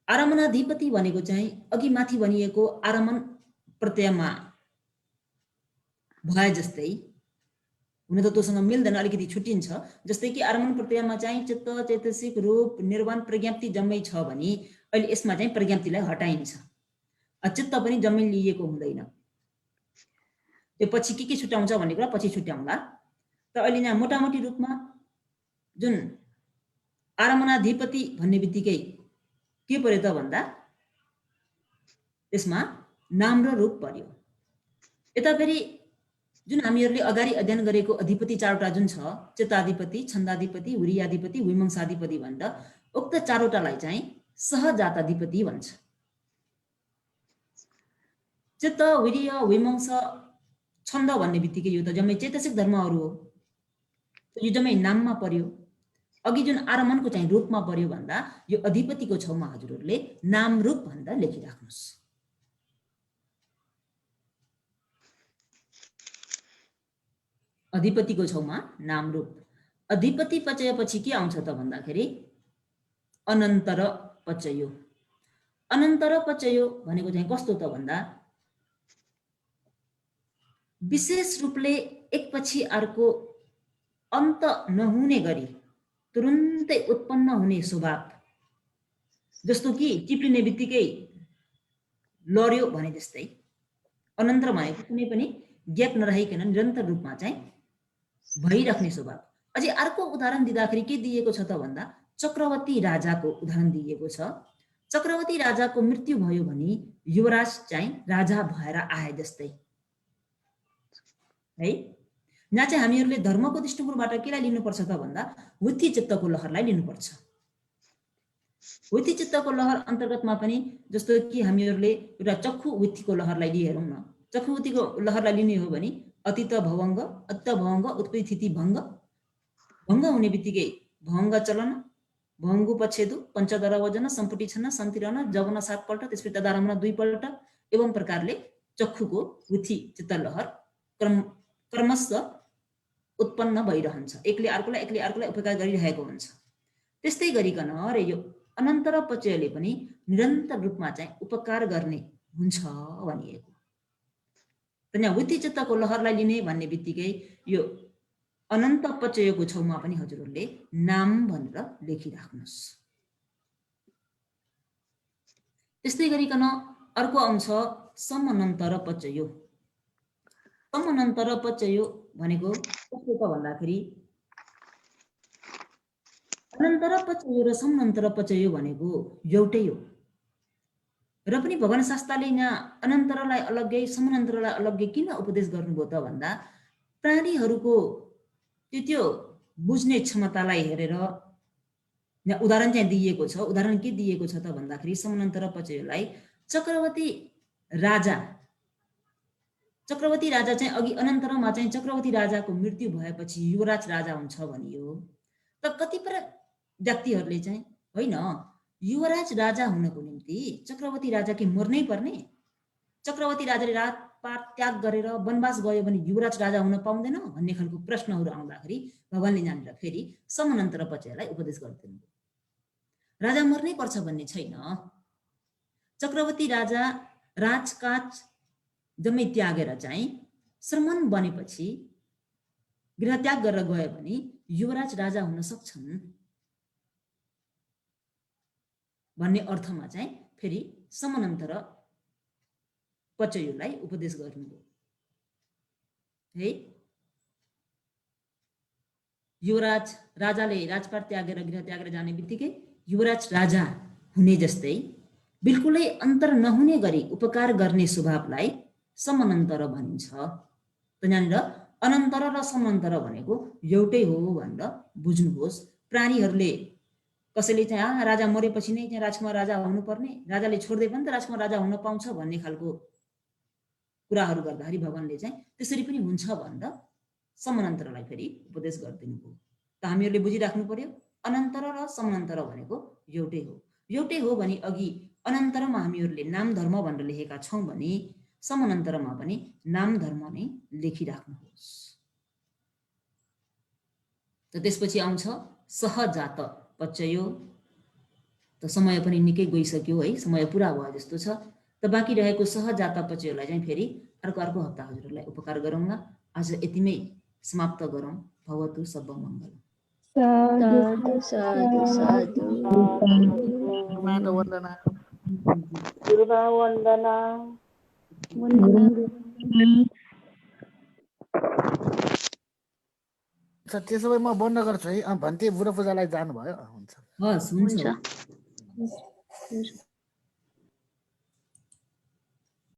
आरमणाधिपति भनेको चाहिँ अघि माथि भनिएको आरमण प्रत्ययमा भए जस्तै, हुन त तोसँग मिल्दैन, अलिकति छुट्टिन्छ। जस्तै कि आरमण प्रत्ययमा चाहिँ चित्त, चेतसिक, रूप, निर्वाण, प्रज्ञाप्ति जम्मै छ भने अहिले यसमा चाहिँ प्रज्ञाप्तिलाई हटाइन्छ। चित्त पनि जम्मै लिइएको हुँदैन। त्यो पछि के छुट्याउँछ भन्ने कुरा पछि छुट्याउँला। त अहिले यहाँ मोटामोटी रूपमा जुन आरमणाधिपति भन्ने बित्तिकै के पर्यो त भन्दा त्यसमा नाम र रूप पर्यो। यता फेरि जुन हामीहरूले अगाडि अध्ययन गरेको अधिपति 4वटा जुन छ, चित्ताधिपति, छन्दाधिपति, वीर्याधिपति, विमर्शाधिपति भनेर उक्त 4वटालाई चाहिँ सहजाताधिपति भन्छ। चित्त, वीर्य, विमर्श, छन्द भन्ने बित्तिकै यो त जम्मै चेतसिक धर्महरू हो। यो जम्मै नाममा पर्यो। अघि जुन आरमणको चाहिँ रूपमा पर्यो भन्दा यो अधिपतिको छेउमा हजुरहरूले नाम रूप भनेर लेखिराख्नुहोस्। अधिपतिको छेउमा नाम रूप। अधिपति पचयपछि के आउँछ त भन्दाखेरि अनन्तर पचयो। अनन्तर पचयो भनेको चाहिँ कस्तो त भन्दा विशेष रूपले एकपछि अर्को अन्त नहुने गरी तुरुन्तै उत्पन्न हुने स्वभाव। जस्तो कि चिप्लिने बित्तिकै लड्यो भने जस्तै अनन्तर भनेको कुनै पनि ग्याप नराखिकन निरन्तर रूपमा चाहिँ भइराख्ने स्वभाव। अझै अर्को उदाहरण दिँदाखेरि के दिएको छ त भन्दा चक्रवर्ती राजाको उदाहरण दिएको छ। चक्रवर्ती राजाको मृत्यु भयो भने युवराज चाहिँ राजा भएर आए जस्तै है। यहाँ चाहिँ हामीहरूले धर्मको दृष्टिकोणबाट केलाई लिनुपर्छ त भन्दा वृत्ति चित्तको लहरलाई लिनुपर्छ। वृत्ति चित्तको लहर अन्तर्गतमा पनि जस्तो कि हामीहरूले एउटा चक्षु वृत्तिको लहरलाई लिएरौँ न। चक्षु वृत्तिको लहरलाई लिने हो भने अतीत भवङ्ग, अत्त भवङ्ग, उत्पत्ति स्थिति भङ्ग। भङ्ग हुने बित्तिकै भवङ्ग चलन, भवङ्गु पच्छेदु, पञ्चदर वजन, सम्पुटी छन्न, सन्तिरन, जवन 7 पल्ट, त्यसपछि तदारम्भन 2 पल्ट। एवं प्रकारले चक्षुको वृत्ति चित्त लहर क्रमशः उत्पन्न भइरहन्छ। एकले अर्कोलाई उपकार गरिरहेको हुन्छ। त्यस्तै गरिकन रे यो अनन्तर पचयले पनि निरन्तर रूपमा चाहिँ उपकार गर्ने हुन्छ भनिएको। त यहाँ वृत्ति चित्तको लहरलाई लिने भन्ने बित्तिकै यो अनन्त पचयको छेउमा पनि हजुरहरूले नाम भनेर लेखिराख्नुहोस्। त्यस्तै गरिकन अर्को आउँछ समनन्तर पचयो। समनन्तर पचयो भनेको कस्तो त भन्दाखेरि अनन्तर पचयो र समनन्तर पचयो भनेको एउटै हो। र पनि भगवान शास्त्रले यहाँ अनन्तरलाई अलग्गै समनन्तरलाई अलग्गै किन उपदेश गर्नुभयो त भन्दा प्राणीहरूको त्यो बुझ्ने क्षमतालाई हेरेर यहाँ उदाहरण चाहिँ दिएको छ। उदाहरण के दिएको छ त भन्दाखेरि समनन्तर पचयोलाई चक्रवर्ती राजा चाहिँ अघि अनन्तरमा चाहिँ चक्रवर्ती राजाको मृत्यु भएपछि युवराज राजा हुन्छ भनियो। त कतिपय व्यक्तिहरूले चाहिँ होइन युवराज राजा हुनको निम्ति चक्रवर्ती राजा के मर्नै पर्ने, चक्रवर्ती राजाले राजपाट त्याग गरेर वनवास गयो भने युवराज राजा हुन पाउँदैन भन्ने खालको प्रश्नहरू आउँदाखेरि भगवानले यहाँनिर फेरि समनन्तर पचयलाई उपदेश गर्दैनन्। राजा मर्नै पर्छ भन्ने छैन। चक्रवर्ती राजा राजकाज जम्मै त्यागेर चाहिँ श्रमण बनेपछि गृहत्याग गरेर गयो भने युवराज राजा हुन सक्छन् भन्ने अर्थमा चाहिँ फेरि समानान्तर पचयुलाई उपदेश गर्नुभयो है। युवराज राजाले राजपाट त्यागेर गृह त्यागेर जाने बित्तिकै युवराज राजा हुने जस्तै बिल्कुलै अन्तर नहुने गरी उपकार गर्ने स्वभावलाई समानान्तर भनिन्छ। त यहाँनिर अनन्तर र समानान्तर भनेको एउटै हो भनेर बुझ्नुहोस्। प्राणीहरूले कसैले चाहिँ राजा मरेपछि नै चाहिँ राजकुमार राजा हुनुपर्ने, राजाले छोड्दै पनि त राजकुमार राजा हुन पाउँछ भन्ने खालको कुराहरू गर्दाखेरि भगवानले चाहिँ त्यसरी पनि हुन्छ भनेर समानान्तरलाई फेरि उपदेश गरिदिनु भयो। त हामीहरूले बुझिराख्नु पर्यो अनन्तर र समानान्तर भनेको एउटै हो। एउटै हो भने अघि अनन्तरमा हामीहरूले नाम धर्म भनेर लेखेका छौँ भने समानान्तरमा पनि नाम धर्म नै लेखिराख्नुहोस्। त त्यसपछि आउँछ सहजात पचयो। त समय पनि निकै गइसक्यो है, समय पुरा भयो जस्तो छ। त बाँकी रहेको सहजात पचयोलाई चाहिँ फेरि अर्को हप्ता हजुरहरूलाई उपकार गरौँला। आज यतिमै समाप्त गरौँ। भवतु सब मङ्गल। साधु साधु साधु गुरुमाता वन्दना। गुरुमा वन्दना। त्यसो भए म बन्द गर्छु है। भन्ते बुढो पूजालाई जानुभयो हुन्छ। हस् हुन्छ। हुन्छ।